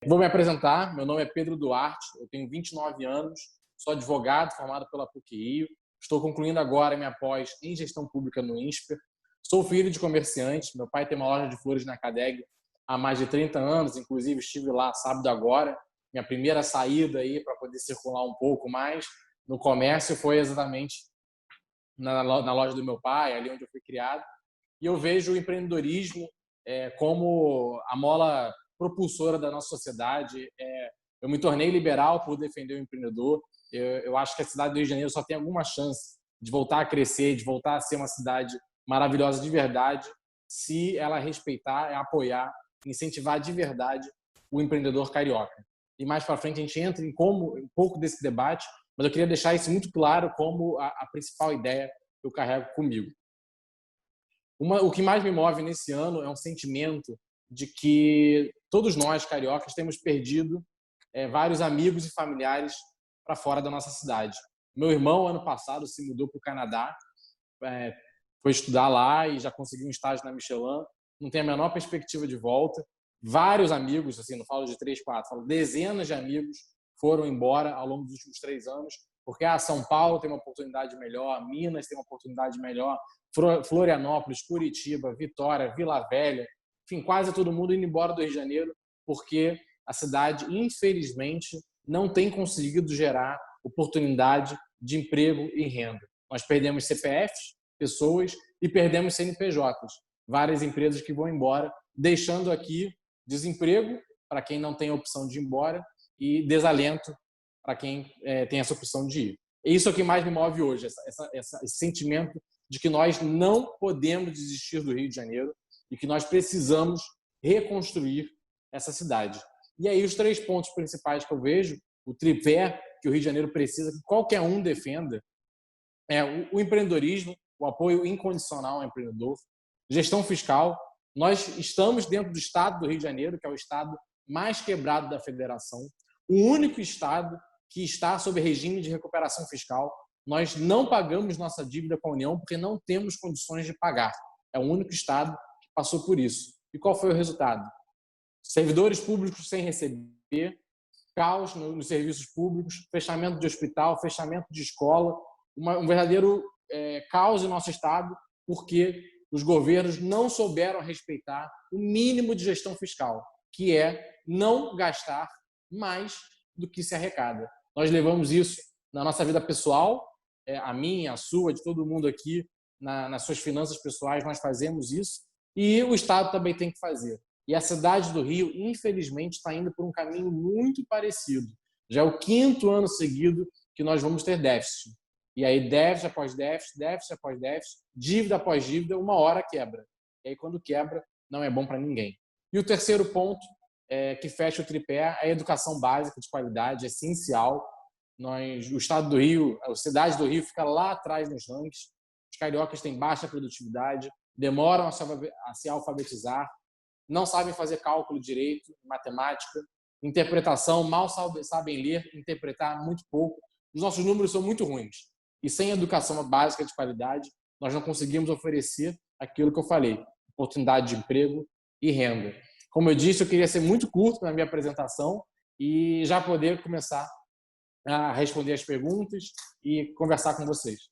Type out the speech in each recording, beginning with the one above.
Vou me apresentar, meu nome é Pedro Duarte, eu tenho 29 anos, sou advogado formado pela PUC-Rio, estou concluindo agora minha pós em gestão pública no INSPER, sou filho de comerciante, meu pai tem uma loja de flores na CADEG há mais de 30 anos, inclusive estive lá sábado agora, minha primeira saída aí para poder circular um pouco mais no comércio foi exatamente na loja do meu pai, ali onde eu fui criado, e eu vejo o empreendedorismo como a mola propulsora da nossa sociedade. Eu me tornei liberal por defender o empreendedor. Eu acho que a cidade do Rio de Janeiro só tem alguma chance de voltar a crescer, de voltar a ser uma cidade maravilhosa de verdade, se ela respeitar, apoiar, incentivar de verdade o empreendedor carioca. E mais para frente a gente entra em um pouco desse debate, mas eu queria deixar isso muito claro como a principal ideia que eu carrego comigo. O que mais me move nesse ano é um sentimento de que todos nós, cariocas, temos perdido vários amigos e familiares para fora da nossa cidade. Meu irmão, ano passado, se mudou para o Canadá, foi estudar lá e já conseguiu um estágio na Michelin, não tem a menor perspectiva de volta. Vários amigos, assim, não falo de 3, 4, falo dezenas de amigos foram embora ao longo dos últimos 3 anos, porque São Paulo tem uma oportunidade melhor, Minas tem uma oportunidade melhor, Florianópolis, Curitiba, Vitória, Vila Velha, enfim, quase todo mundo indo embora do Rio de Janeiro, porque a cidade, infelizmente, não tem conseguido gerar oportunidade de emprego e renda. Nós perdemos CPFs, pessoas, e perdemos CNPJs, várias empresas que vão embora, deixando aqui desemprego para quem não tem a opção de ir embora e desalento para quem tem essa opção de ir. É isso que mais me move hoje, esse sentimento de que nós não podemos desistir do Rio de Janeiro e que nós precisamos reconstruir essa cidade. E aí os 3 pontos principais que eu vejo, o tripé que o Rio de Janeiro precisa, que qualquer um defenda, é o empreendedorismo, o apoio incondicional ao empreendedor, gestão fiscal. Nós estamos dentro do estado do Rio de Janeiro, que é o estado mais quebrado da federação, o único estado que está sob regime de recuperação fiscal. Nós não pagamos nossa dívida com a União porque não temos condições de pagar. É o único estado que passou por isso. E qual foi o resultado? Servidores públicos sem receber, caos nos serviços públicos, fechamento de hospital, fechamento de escola, um verdadeiro caos no nosso estado, porque os governos não souberam respeitar o mínimo de gestão fiscal, que é não gastar mais do que se arrecada. Nós levamos isso na nossa vida pessoal, a minha, a sua, de todo mundo aqui, nas suas finanças pessoais, nós fazemos isso, e o Estado também tem que fazer. E a cidade do Rio, infelizmente, está indo por um caminho muito parecido. Já é o 5º ano seguido que nós vamos ter déficit. E aí, déficit após déficit, déficit após déficit, dívida após dívida, uma hora quebra. E aí, quando quebra, não é bom para ninguém. E o terceiro ponto, que fecha o tripé, é a educação básica de qualidade, essencial. O estado do Rio, a cidade do Rio fica lá atrás nos rankings. Os cariocas têm baixa produtividade, demoram a se alfabetizar, não sabem fazer cálculo direito, matemática, interpretação, mal sabem ler, interpretar muito pouco. Os nossos números são muito ruins. E sem educação básica de qualidade, nós não conseguimos oferecer aquilo que eu falei, oportunidade de emprego e renda. Como eu disse, eu queria ser muito curto na minha apresentação e já poder começar a responder as perguntas e conversar com vocês.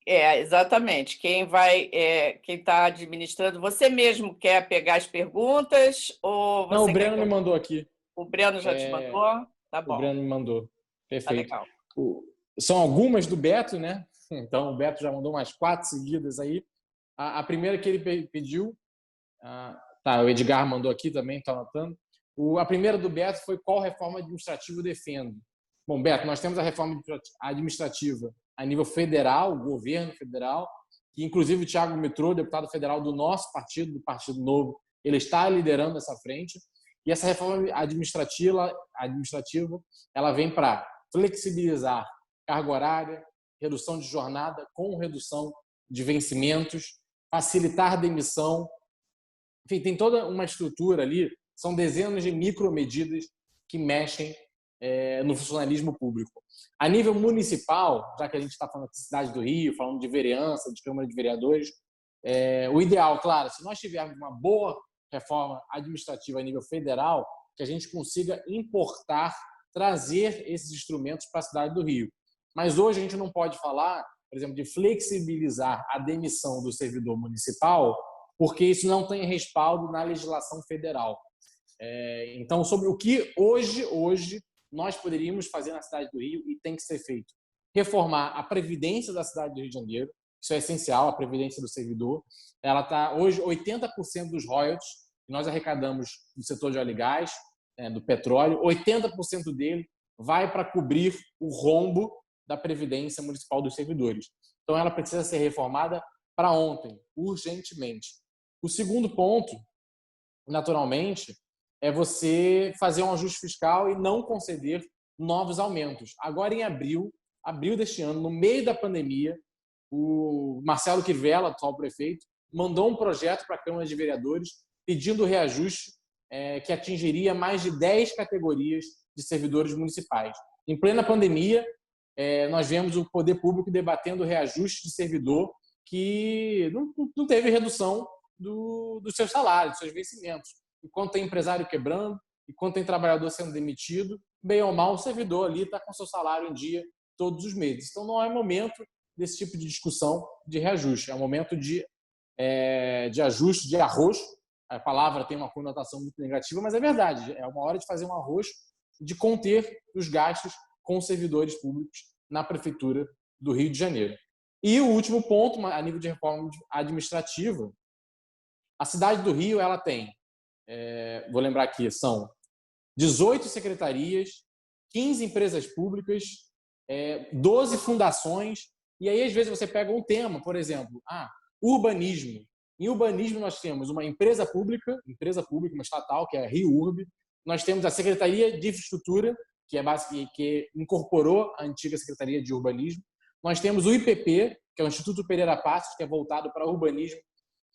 Exatamente. Quem está administrando, você mesmo quer pegar as perguntas ou você? Não, o Breno me mandou aqui. O Breno já te mandou? Tá bom. O Breno me mandou. Perfeito. Tá legal. São algumas do Beto, né? Então o Beto já mandou umas 4 seguidas aí. A primeira que ele pediu, o Edgar mandou aqui também, está anotando. A primeira do Beto foi: qual reforma administrativa eu defendo? Bom, Beto, nós temos a reforma administrativa a nível federal, o governo federal, que inclusive o Thiago Mitrô, deputado federal do nosso partido, do Partido Novo, ele está liderando essa frente. E essa reforma administrativa ela vem para flexibilizar carga horária, redução de jornada com redução de vencimentos, facilitar demissão. Enfim, tem toda uma estrutura ali, são dezenas de micromedidas que mexem no funcionalismo público. A nível municipal, já que a gente está falando da cidade do Rio, falando de vereança, de Câmara de Vereadores, o ideal, claro, se nós tivermos uma boa reforma administrativa a nível federal, que a gente consiga importar, trazer esses instrumentos para a cidade do Rio. Mas hoje a gente não pode falar, por exemplo, de flexibilizar a demissão do servidor municipal, porque isso não tem respaldo na legislação federal. Então, sobre o que hoje nós poderíamos fazer na cidade do Rio e tem que ser feito. Reformar a Previdência da cidade do Rio de Janeiro, isso é essencial, a Previdência do servidor. Ela está, hoje, 80% dos royalties que nós arrecadamos do setor de óleo e gás, do petróleo, 80% dele vai para cobrir o rombo da Previdência Municipal dos Servidores. Então, ela precisa ser reformada para ontem, urgentemente. O segundo ponto, naturalmente, é você fazer um ajuste fiscal e não conceder novos aumentos. Agora, em abril deste ano, no meio da pandemia, o Marcelo Crivella, atual prefeito, mandou um projeto para a Câmara de Vereadores pedindo reajuste que atingiria mais de 10 categorias de servidores municipais. Em plena pandemia, nós vemos o poder público debatendo reajuste de servidor que não teve redução dos seus salários, dos seus vencimentos. Enquanto tem empresário quebrando, enquanto tem trabalhador sendo demitido, bem ou mal, o servidor ali está com seu salário em dia todos os meses. Então, não é momento desse tipo de discussão de reajuste, é um momento de ajuste, de arroz. A palavra tem uma conotação muito negativa, mas é verdade, é uma hora de fazer um arroz, de conter os gastos com os servidores públicos na Prefeitura do Rio de Janeiro. E o último ponto, a nível de reforma administrativa, a cidade do Rio ela tem, vou lembrar aqui, são 18 secretarias, 15 empresas públicas, 12 fundações, e aí às vezes você pega um tema, por exemplo, urbanismo. Em urbanismo nós temos uma empresa pública, uma estatal, que é a Rio Urb, nós temos a Secretaria de Infraestrutura, que incorporou a antiga Secretaria de Urbanismo, nós temos o IPP, que é o Instituto Pereira Passos, que é voltado para urbanismo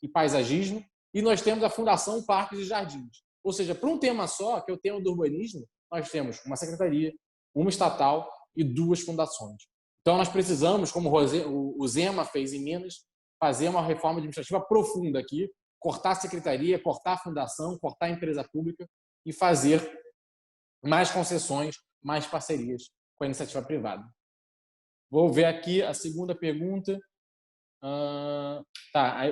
e paisagismo, e nós temos a Fundação Parques e Jardins. Ou seja, para um tema só, que é o tema do urbanismo, nós temos uma secretaria, uma estatal e 2 fundações. Então, nós precisamos, como o Zema fez em Minas, fazer uma reforma administrativa profunda aqui, cortar a secretaria, cortar a fundação, cortar a empresa pública e fazer mais concessões, mais parcerias com a iniciativa privada. Vou ver aqui a segunda pergunta.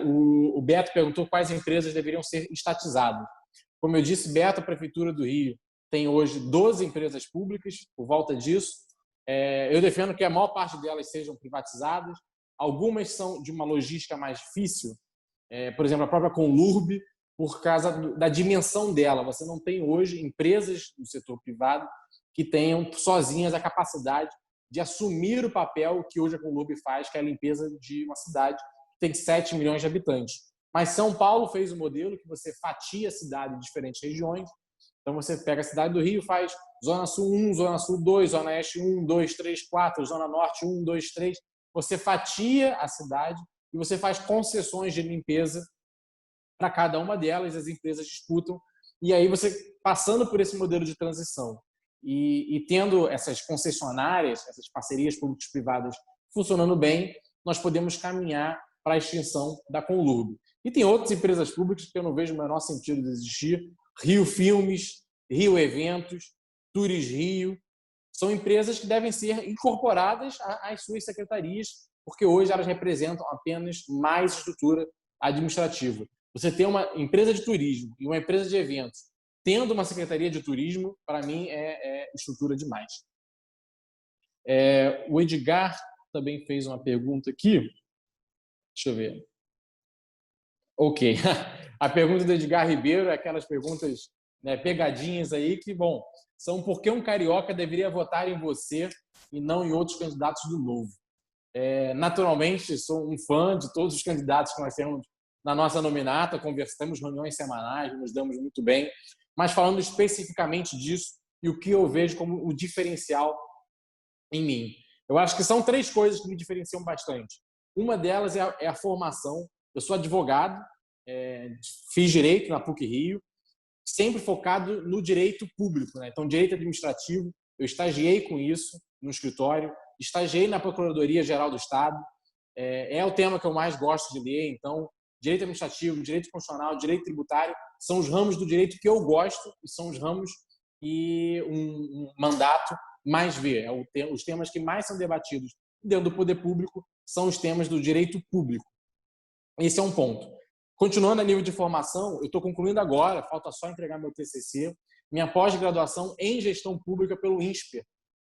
O Beto perguntou quais empresas deveriam ser estatizadas. Como eu disse, Beto, a Prefeitura do Rio, tem hoje 12 empresas públicas, por volta disso. Eu defendo que a maior parte delas sejam privatizadas. Algumas são de uma logística mais difícil, por exemplo, a própria Conlurb, por causa da dimensão dela. Você não tem hoje empresas do setor privado que tenham sozinhas a capacidade de assumir o papel que hoje a Conlurb faz, que é a limpeza de uma cidade que tem 7 milhões de habitantes. Mas São Paulo fez um modelo que você fatia a cidade em diferentes regiões. Então, você pega a cidade do Rio, faz Zona Sul 1, Zona Sul 2, Zona Oeste 1, 2, 3, 4, Zona Norte 1, 2, 3. Você fatia a cidade e você faz concessões de limpeza para cada uma delas, as empresas disputam. E aí você, passando por esse modelo de transição e tendo essas concessionárias, essas parcerias públicas-privadas funcionando bem, nós podemos caminhar para a extinção da Conlurb. E tem outras empresas públicas que eu não vejo o menor sentido de existir. Rio Filmes, Rio Eventos, Tours Rio, são empresas que devem ser incorporadas às suas secretarias, porque hoje elas representam apenas mais estrutura administrativa. Você ter uma empresa de turismo e uma empresa de eventos tendo uma secretaria de turismo, para mim, é estrutura demais. O Edgar também fez uma pergunta aqui. Deixa eu ver. Ok. A pergunta do Edgar Ribeiro é aquelas perguntas, né, pegadinhas aí que, bom, são por que um carioca deveria votar em você e não em outros candidatos do Novo. Naturalmente, sou um fã de todos os candidatos que nós temos na nossa nominata, conversamos, reuniões semanais, nos damos muito bem, mas falando especificamente disso e o que eu vejo como o diferencial em mim. Eu acho que são 3 coisas que me diferenciam bastante. Uma delas é a formação. Eu sou advogado, fiz direito na PUC Rio, sempre focado no direito público, né? Então, direito administrativo, eu estagiei com isso no escritório, estagiei na Procuradoria-Geral do Estado, é o tema que eu mais gosto de ler, então, direito administrativo, direito constitucional, direito tributário, são os ramos do direito que eu gosto e são os ramos que um mandato mais vê. Os temas que mais são debatidos dentro do poder público são os temas do direito público. Esse é um ponto. Continuando a nível de formação, eu estou concluindo agora, falta só entregar meu TCC, minha pós-graduação em gestão pública pelo INSPER,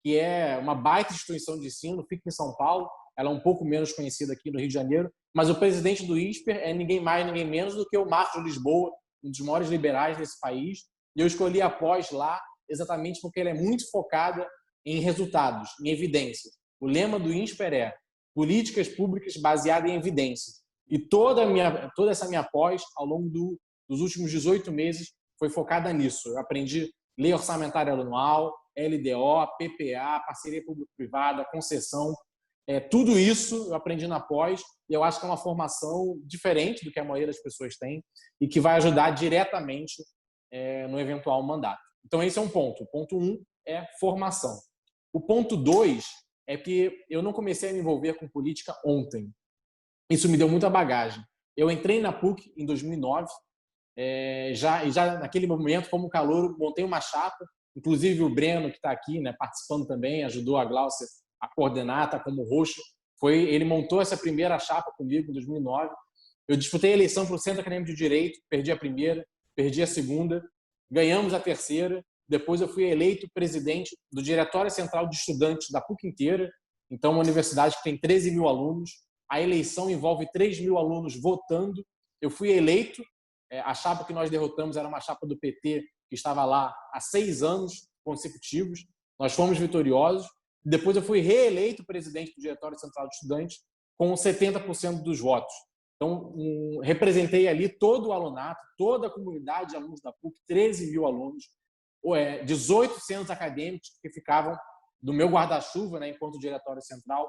que é uma baita instituição de ensino, fica em São Paulo, ela é um pouco menos conhecida aqui no Rio de Janeiro, mas o presidente do INSPER é ninguém mais, ninguém menos do que o Marcos Lisboa, um dos maiores liberais desse país, e eu escolhi a pós lá exatamente porque ela é muito focada em resultados, em evidências. O lema do INSPER é políticas públicas baseadas em evidências. E toda essa minha pós, ao longo dos últimos 18 meses, foi focada nisso. Eu aprendi lei orçamentária anual, LDO, PPA, parceria público-privada, concessão. Tudo isso eu aprendi na pós e eu acho que é uma formação diferente do que a maioria das pessoas tem e que vai ajudar diretamente no eventual mandato. Então, esse é um ponto. O ponto 1 é formação. O ponto 2 é que eu não comecei a me envolver com política ontem. Isso me deu muita bagagem. Eu entrei na PUC em 2009, já naquele momento, como calouro, montei uma chapa, inclusive o Breno, que está aqui, né, participando também, ajudou a Gláucia a coordenar, está como roxo. Ele montou essa primeira chapa comigo em 2009. Eu disputei a eleição para o Centro Acadêmico de Direito, perdi a primeira, perdi a segunda, ganhamos a terceira. Depois eu fui eleito presidente do Diretório Central de Estudantes da PUC inteira, então uma universidade que tem 13 mil alunos. A eleição envolve 3 mil alunos votando. Eu fui eleito. A chapa que nós derrotamos era uma chapa do PT que estava lá há 6 anos consecutivos. Nós fomos vitoriosos. Depois eu fui reeleito presidente do Diretório Central de Estudantes com 70% dos votos. Então, representei ali todo o alunato, toda a comunidade de alunos da PUC, 13 mil alunos, 18 centros acadêmicos que ficavam do meu guarda-chuva, né, enquanto Diretório Central.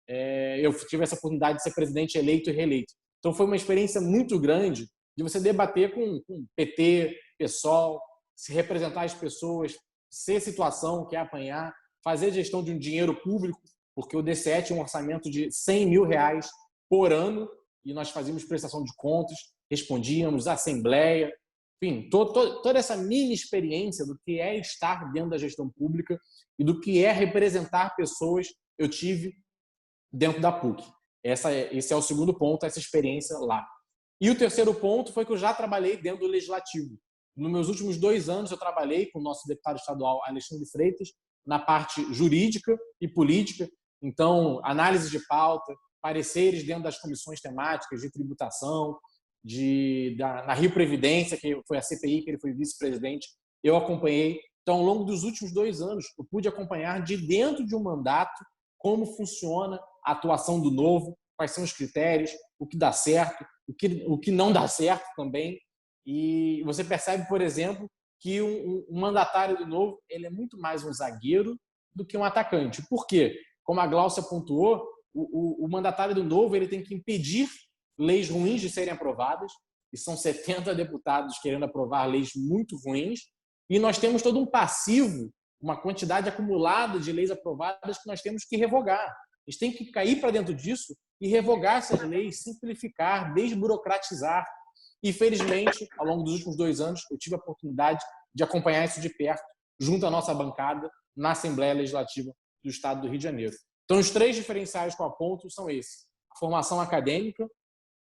Eu tive essa oportunidade de ser presidente eleito e reeleito. Então, foi uma experiência muito grande de você debater com PT, PSOL, se representar as pessoas, ser situação, que é apanhar, fazer gestão de um dinheiro público, porque o DCE tinha um orçamento de R$100 mil por ano e nós fazíamos prestação de contas, respondíamos, assembleia, enfim, toda essa mini experiência do que é estar dentro da gestão pública e do que é representar pessoas, eu tive dentro da PUC. Esse é o segundo ponto, essa experiência lá. E o terceiro ponto foi que eu já trabalhei dentro do Legislativo. Nos meus últimos 2 anos, eu trabalhei com o nosso deputado estadual, Alexandre Freitas, na parte jurídica e política. Então, análise de pauta, pareceres dentro das comissões temáticas de tributação, na Rio Previdência, que foi a CPI, que ele foi vice-presidente, eu acompanhei. Então, ao longo dos últimos 2 anos, eu pude acompanhar de dentro de um mandato como funciona a atuação do novo, quais são os critérios, o que dá certo, o que não dá certo também. E você percebe, por exemplo, que um mandatário do novo ele é muito mais um zagueiro do que um atacante. Por quê? Como a Gláucia pontuou, o mandatário do novo ele tem que impedir leis ruins de serem aprovadas, e são 70 deputados querendo aprovar leis muito ruins, e nós temos todo um passivo, uma quantidade acumulada de leis aprovadas que nós temos que revogar. A gente tem que cair para dentro disso e revogar essas leis, simplificar, desburocratizar. E, felizmente, ao longo dos últimos 2 anos, eu tive a oportunidade de acompanhar isso de perto, junto à nossa bancada, na Assembleia Legislativa do Estado do Rio de Janeiro. Então, os 3 diferenciais que eu aponto são esses. A formação acadêmica,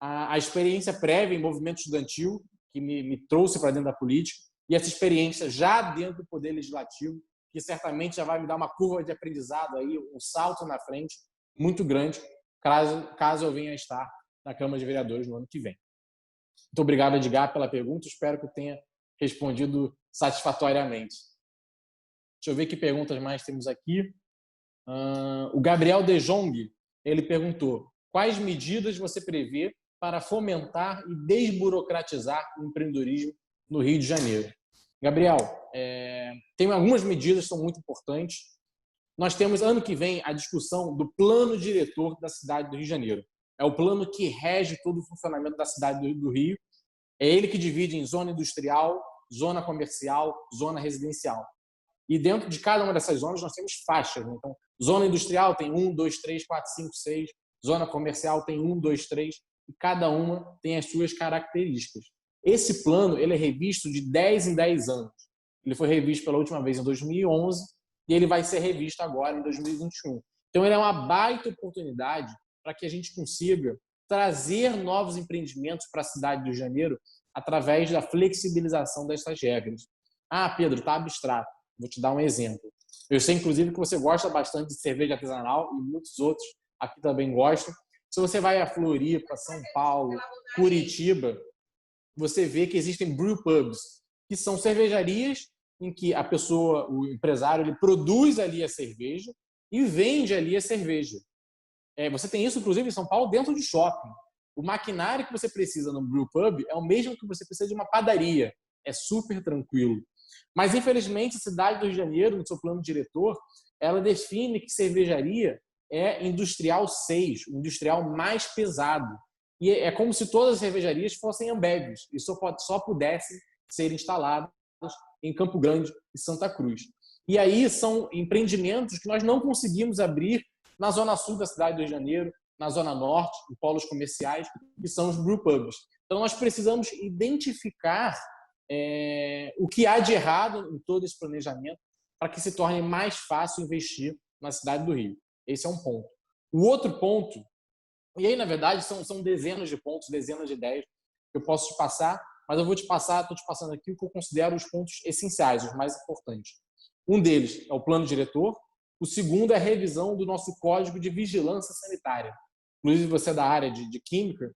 a experiência prévia em movimento estudantil, que me trouxe para dentro da política, e essa experiência já dentro do Poder Legislativo, que certamente já vai me dar uma curva de aprendizado, aí, um salto na frente muito grande, caso eu venha a estar na Câmara de Vereadores no ano que vem. Muito obrigado, Edgar, pela pergunta. Espero que eu tenha respondido satisfatoriamente. Deixa eu ver que perguntas mais temos aqui. O Gabriel De Jong, ele perguntou: quais medidas você prevê para fomentar e desburocratizar o empreendedorismo no Rio de Janeiro? Gabriel, tem algumas medidas que são muito importantes. Nós temos, ano que vem, a discussão do plano diretor da cidade do Rio de Janeiro. É o plano que rege todo o funcionamento da cidade do Rio. É ele que divide em zona industrial, zona comercial, zona residencial. E dentro de cada uma dessas zonas nós temos faixas. Né? Então, zona industrial tem 1, 2, 3, 4, 5, 6. Zona comercial tem 1, 2, 3. E cada uma tem as suas características. Esse plano ele é revisto de 10 em 10 anos. Ele foi revisto pela última vez em 2011 e ele vai ser revisto agora em 2021. Então, ele é uma baita oportunidade para que a gente consiga trazer novos empreendimentos para a cidade do Rio de Janeiro através da flexibilização dessas regras. Ah, Pedro, está abstrato. Vou te dar um exemplo. Eu sei, inclusive, que você gosta bastante de cerveja artesanal e muitos outros aqui também gostam. Se você vai a Floripa, São Paulo, Curitiba, você vê que existem brew pubs, que são cervejarias em que a pessoa, o empresário, ele produz ali a cerveja e vende ali a cerveja. Você tem isso, inclusive, em São Paulo, dentro de shopping. O maquinário que você precisa no brew pub é o mesmo que você precisa de uma padaria. É super tranquilo. Mas, infelizmente, a cidade do Rio de Janeiro, no seu plano diretor, ela define que cervejaria é industrial 6, o industrial mais pesado. E é como se todas as cervejarias fossem Ambevs e só pudessem ser instaladas em Campo Grande e Santa Cruz. E aí são empreendimentos que nós não conseguimos abrir na zona sul da cidade do Rio de Janeiro, na zona norte, em polos comerciais, que são os brewpubs. Então, nós precisamos identificar o que há de errado em todo esse planejamento para que se torne mais fácil investir na cidade do Rio. Esse é um ponto. O outro ponto, e aí, na verdade, são dezenas de pontos, dezenas de ideias que eu posso te passar, mas eu vou te passar, estou te passando aqui o que eu considero os pontos essenciais, os mais importantes. Um deles é o plano diretor, o segundo é a revisão do nosso Código de Vigilância Sanitária. Inclusive, você é da área de Química,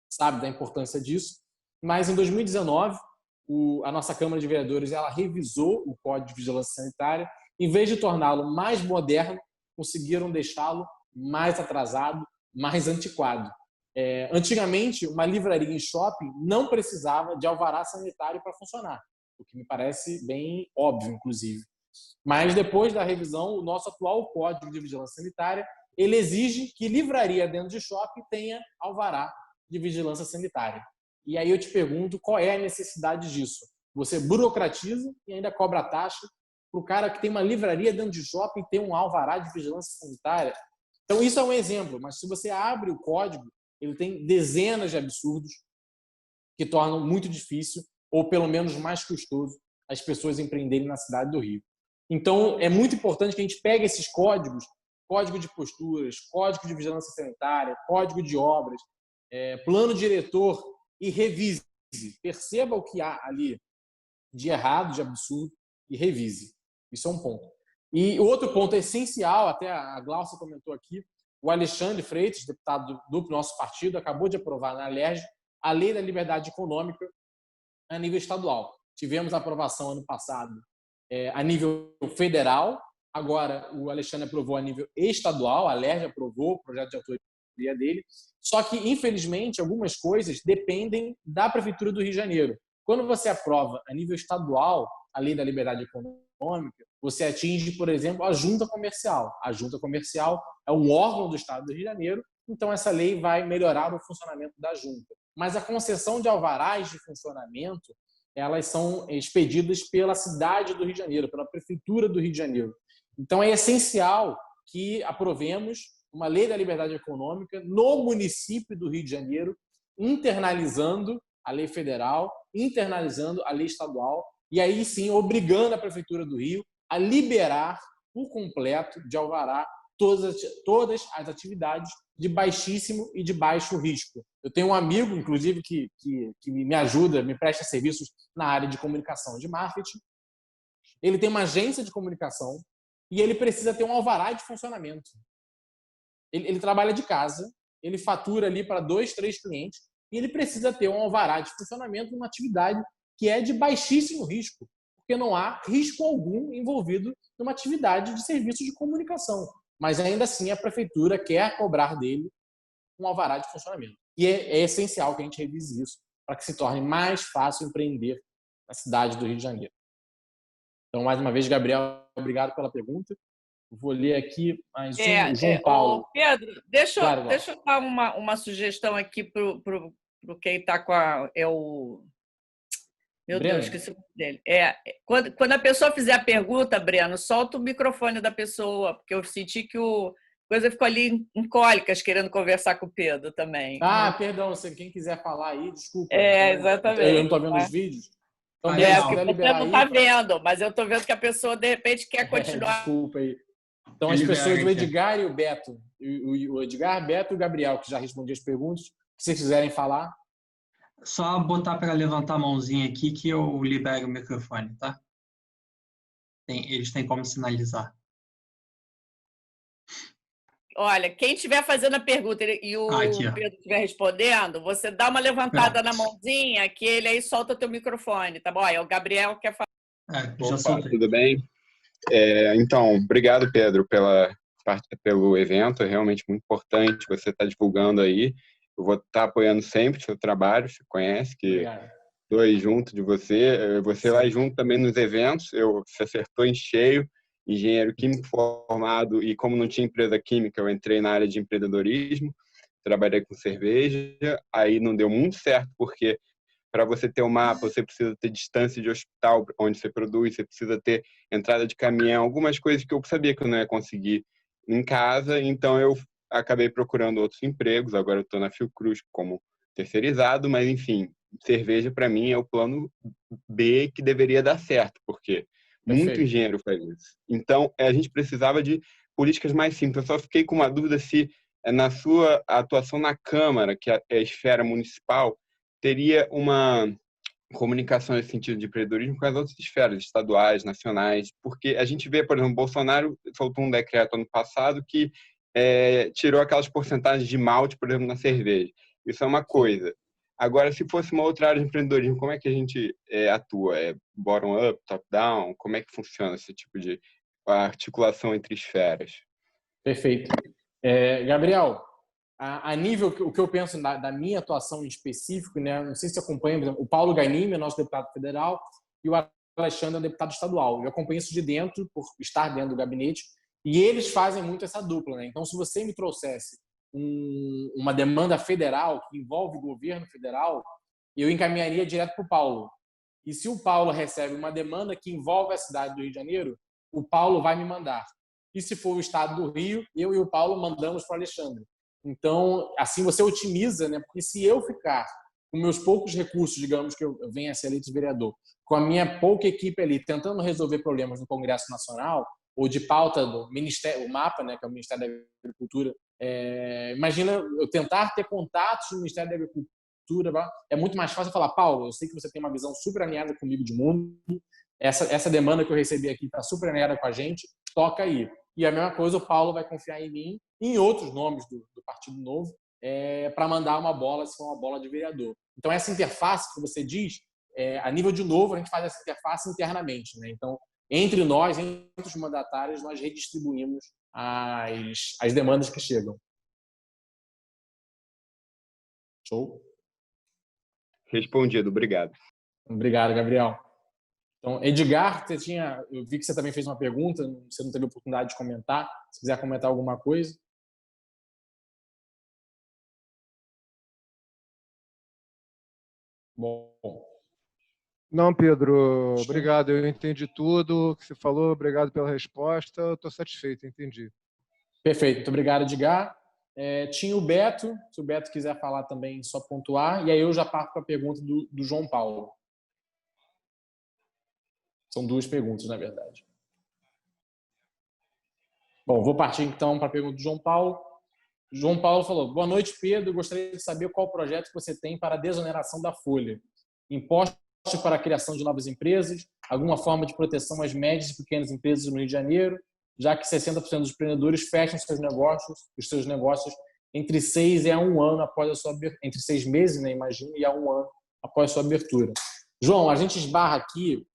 sabe da importância disso, mas em 2019, a nossa Câmara de Vereadores ela revisou o Código de Vigilância Sanitária, em vez de torná-lo mais moderno, conseguiram deixá-lo mais atrasado, mais antiquado. Antigamente, uma livraria em shopping não precisava de alvará sanitário para funcionar, o que me parece bem óbvio, inclusive. Mas depois da revisão, o nosso atual Código de Vigilância Sanitária ele exige que livraria dentro de shopping tenha alvará de vigilância sanitária. E aí eu te pergunto, qual é a necessidade disso? Você burocratiza e ainda cobra taxa para o cara que tem uma livraria dentro de shopping ter um alvará de vigilância sanitária? Então, isso é um exemplo, mas se você abre o código, ele tem dezenas de absurdos que tornam muito difícil, ou pelo menos mais custoso, as pessoas empreenderem na cidade do Rio. Então, é muito importante que a gente pegue esses códigos, código de posturas, código de vigilância sanitária, código de obras, plano diretor e revise. Perceba o que há ali de errado, de absurdo e revise. Isso é um ponto. E o outro ponto essencial, até a Glaucia comentou aqui, o Alexandre Freitas, deputado do nosso partido, acabou de aprovar na LERJ a Lei da Liberdade Econômica a nível estadual. Tivemos a aprovação ano passado a nível federal, agora o Alexandre aprovou a nível estadual, a LERJ aprovou o projeto de autoria dele, só que, infelizmente, algumas coisas dependem da Prefeitura do Rio de Janeiro. Quando você aprova a nível estadual a Lei da Liberdade Econômica, você atinge, por exemplo, a Junta Comercial. A Junta Comercial é um órgão do Estado do Rio de Janeiro, então essa lei vai melhorar o funcionamento da Junta. Mas a concessão de alvarás de funcionamento, elas são expedidas pela cidade do Rio de Janeiro, pela Prefeitura do Rio de Janeiro. Então, é essencial que aprovemos uma lei da liberdade econômica no município do Rio de Janeiro, internalizando a lei federal, internalizando a lei estadual, e aí sim obrigando a Prefeitura do Rio a liberar por completo de alvará todas as atividades de baixíssimo e de baixo risco. Eu tenho um amigo, inclusive, que me ajuda, me presta serviços na área de comunicação, de marketing. Ele tem uma agência de comunicação e ele precisa ter um alvará de funcionamento. Ele trabalha de casa, ele fatura ali para 2, 3 clientes e ele precisa ter um alvará de funcionamento numa atividade que é de baixíssimo risco, porque não há risco algum envolvido numa atividade de serviço de comunicação. Mas ainda assim a prefeitura quer cobrar dele um alvará de funcionamento. E é essencial que a gente revise isso para que se torne mais fácil empreender na cidade do Rio de Janeiro. Então, mais uma vez, Gabriel, obrigado pela pergunta. Vou ler aqui mais um, João Paulo. Pedro, deixa Claro, eu dar uma sugestão aqui para quem está com Meu Breno. Deus, esqueci o nome dele. Quando a pessoa fizer a pergunta, Breno, solta o microfone da pessoa, porque eu senti que a coisa ficou ali em cólicas, querendo conversar com o Pedro também. Perdão, quem quiser falar aí, desculpa. Eu não Exatamente. estou vendo os vídeos. Então, Legal. se Porque quiser você liberar não aí. está vendo, mas eu estou vendo que a pessoa, de repente, quer continuar. Desculpa aí. Então, as pessoas, o Edgar e o Beto, o Edgar, Beto e o Gabriel, que já respondi as perguntas, se vocês quiserem falar. Só botar para levantar a mãozinha aqui que eu libero o microfone, tá? Eles têm como sinalizar. Olha, quem estiver fazendo a pergunta e o Pedro estiver respondendo, você dá uma levantada na mãozinha que ele aí solta o teu microfone, tá bom? Aí o Gabriel quer falar. Já soltei. Tudo bem? Então, obrigado, Pedro, pelo evento. É realmente muito importante você estar divulgando aí. Eu vou estar apoiando sempre o seu trabalho, você conhece, que estou aí junto de você. Você lá junto também nos eventos, você acertou em cheio. Engenheiro químico formado, e como não tinha empresa química, eu entrei na área de empreendedorismo, trabalhei com cerveja, aí não deu muito certo, porque para você ter o mapa, você precisa ter distância de hospital onde você produz, você precisa ter entrada de caminhão, algumas coisas que eu sabia que eu não ia conseguir em casa, então eu acabei procurando outros empregos, agora eu estou na Fiocruz como terceirizado, mas enfim, cerveja para mim é o plano B que deveria dar certo, porque muito engenheiro faz isso. Então, a gente precisava de políticas mais simples. Eu só fiquei com uma dúvida se, na sua atuação na Câmara, que é a esfera municipal, teria uma comunicação nesse sentido de empreendedorismo com as outras esferas, estaduais, nacionais, porque a gente vê, por exemplo, Bolsonaro soltou um decreto ano passado que tirou aquelas porcentagens de malte, por exemplo, na cerveja. Isso é uma coisa. Agora, se fosse uma outra área de empreendedorismo, como é que a gente atua? Bottom-up, top-down? Como é que funciona esse tipo de articulação entre esferas? Perfeito. Gabriel, a nível, o que eu penso da minha atuação em específico, né? Não sei se você acompanha, por exemplo, o Paulo Gainimi, nosso deputado federal, e o Alexandre, o deputado estadual. Eu acompanho isso de dentro, por estar dentro do gabinete, e eles fazem muito essa dupla, né? Então, se você me trouxesse uma demanda federal que envolve o governo federal, eu encaminharia direto para o Paulo. E se o Paulo recebe uma demanda que envolve a cidade do Rio de Janeiro, o Paulo vai me mandar. E se for o estado do Rio, eu e o Paulo mandamos para o Alexandre. Então, assim você otimiza, né? Porque se eu ficar com meus poucos recursos, digamos que eu venha a ser eleito vereador, com a minha pouca equipe ali tentando resolver problemas no Congresso Nacional ou de pauta do Ministério, o MAPA, né, que é o Ministério da Agricultura, imagina eu tentar ter contatos no Ministério da Agricultura, é muito mais fácil falar, Paulo, eu sei que você tem uma visão super alinhada comigo de mundo, essa demanda que eu recebi aqui está super alinhada com a gente, toca aí. E a mesma coisa, o Paulo vai confiar em mim e em outros nomes do Partido Novo para mandar uma bola, se for uma bola de vereador. Então, essa interface que você diz, a nível de novo, a gente faz essa interface internamente, né? Então, entre nós, entre os mandatários, nós redistribuímos as demandas que chegam. Show? Respondido, obrigado. Obrigado, Gabriel. Então, Edgar, eu vi que você também fez uma pergunta, você não teve oportunidade de comentar. Se quiser comentar alguma coisa. Bom. Não, Pedro, obrigado. Eu entendi tudo que você falou. Obrigado pela resposta. Estou satisfeito, entendi. Perfeito. Muito obrigado, Edgar. Tinha o Beto, se o Beto quiser falar também, só pontuar. E aí eu já parto para a pergunta do João Paulo. São duas perguntas, na verdade. Bom, vou partir então para a pergunta do João Paulo. João Paulo falou: boa noite, Pedro. Gostaria de saber qual projeto que você tem para a desoneração da folha. Impostos para a criação de novas empresas, alguma forma de proteção às médias e pequenas empresas no Rio de Janeiro, já que 60% dos empreendedores fecham os seus negócios entre 6 e 1 ano após a sua abertura. Entre 6 meses, né, imagino, e a 1 ano após a sua abertura. João, a gente esbarra aqui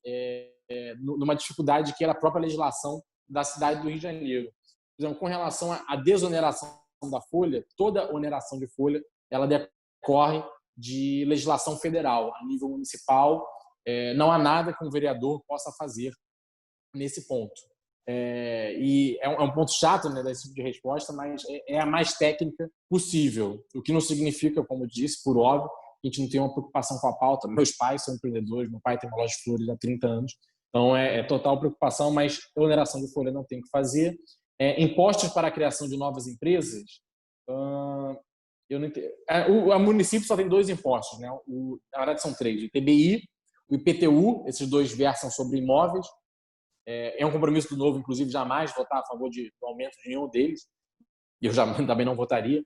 numa dificuldade que é a própria legislação da cidade do Rio de Janeiro. Por exemplo, com relação à desoneração da folha, toda oneração de folha ela decorre de legislação federal. A nível municipal, não há nada que um vereador possa fazer nesse ponto. E é um ponto chato, né, desse tipo de resposta, mas é a mais técnica possível. O que não significa, como eu disse, por óbvio, a gente não tem uma preocupação com a pauta. Meus pais são empreendedores, meu pai tem uma loja de flores há 30 anos, então é total preocupação, mas oneração de folha não tem que fazer. Impostos para a criação de novas empresas, eu não entendo. O município só tem 2 impostos, né? Na verdade são 3, o ITBI, o IPTU, esses 2 versam sobre imóveis. É um compromisso do Novo, inclusive, jamais votar a favor do aumento de nenhum deles, e eu também não votaria.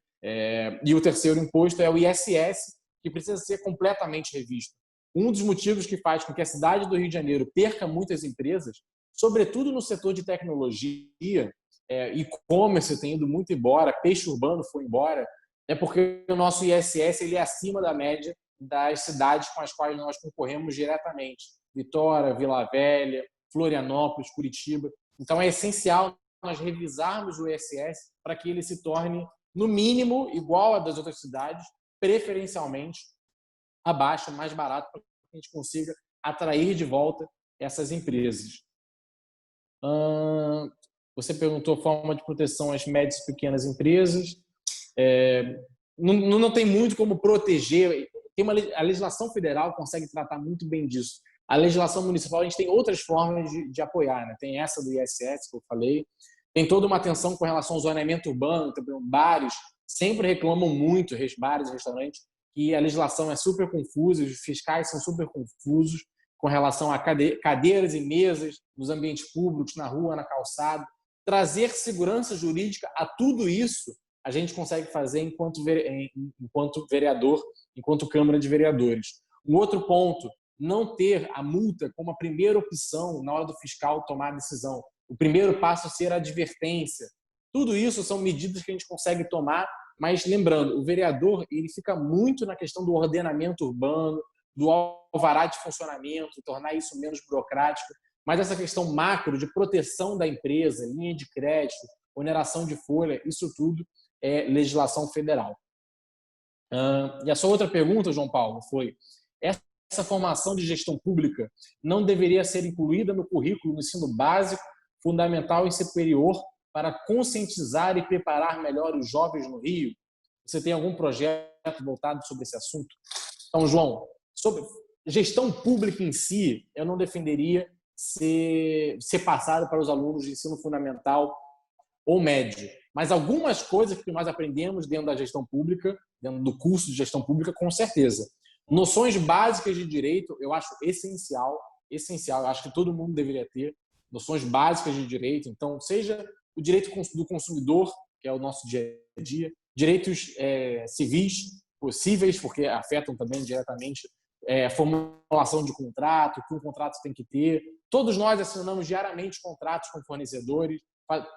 E o terceiro imposto é o ISS, que precisa ser completamente revisto. Um dos motivos que faz com que a cidade do Rio de Janeiro perca muitas empresas, sobretudo no setor de tecnologia, e-commerce tem ido muito embora, peixe urbano foi embora, é porque o nosso ISS ele é acima da média das cidades com as quais nós concorremos diretamente. Vitória, Vila Velha, Florianópolis, Curitiba. Então, é essencial nós revisarmos o ISS para que ele se torne, no mínimo, igual a das outras cidades, preferencialmente abaixo, mais barato, para que a gente consiga atrair de volta essas empresas. Você perguntou forma de proteção às médias e pequenas empresas. Não tem muito como proteger. A legislação federal consegue tratar muito bem disso. A legislação municipal, a gente tem outras formas de apoiar, né? Tem essa do ISS, que eu falei. Tem toda uma atenção com relação ao zoneamento urbano. Também, bares sempre reclamam muito, bares e restaurantes, que a legislação é super confusa, os fiscais são super confusos com relação a cadeiras e mesas nos ambientes públicos, na rua, na calçada. Trazer segurança jurídica a tudo isso a gente consegue fazer enquanto vereador, enquanto Câmara de Vereadores. Um outro ponto, não ter a multa como a primeira opção na hora do fiscal tomar a decisão. O primeiro passo é ser a advertência. Tudo isso são medidas que a gente consegue tomar, mas lembrando, o vereador ele fica muito na questão do ordenamento urbano, do alvará de funcionamento, tornar isso menos burocrático, mas essa questão macro de proteção da empresa, linha de crédito, oneração de folha, isso tudo é legislação federal. E a sua outra pergunta, João Paulo, foi: essa formação de gestão pública não deveria ser incluída no currículo do ensino básico, fundamental e superior para conscientizar e preparar melhor os jovens no Rio? Você tem algum projeto voltado sobre esse assunto? Então, João, sobre gestão pública em si, eu não defenderia ser passado para os alunos de ensino fundamental ou médio. Mas algumas coisas que nós aprendemos dentro da gestão pública, dentro do curso de gestão pública, com certeza. Noções básicas de direito, eu acho essencial. Eu acho que todo mundo deveria ter noções básicas de direito. Então, seja o direito do consumidor, que é o nosso dia a dia, direitos civis, possíveis, porque afetam também diretamente a formulação de contrato, o que um contrato tem que ter. Todos nós assinamos diariamente contratos com fornecedores,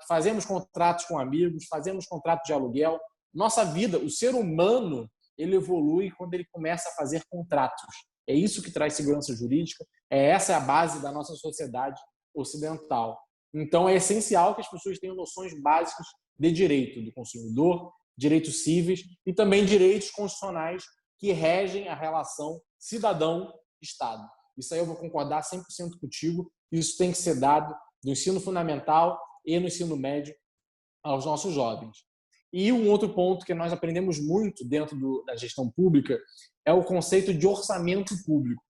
fazemos contratos com amigos, fazemos contrato de aluguel. Nossa vida, o ser humano, ele evolui quando ele começa a fazer contratos. É isso que traz segurança jurídica, essa é a base da nossa sociedade ocidental. Então, é essencial que as pessoas tenham noções básicas de direito do consumidor, direitos cíveis e também direitos constitucionais que regem a relação cidadão-Estado. Isso aí eu vou concordar 100% contigo. Isso tem que ser dado no ensino fundamental e no ensino médio aos nossos jovens. E um outro ponto que nós aprendemos muito dentro da gestão pública é o conceito de orçamento público.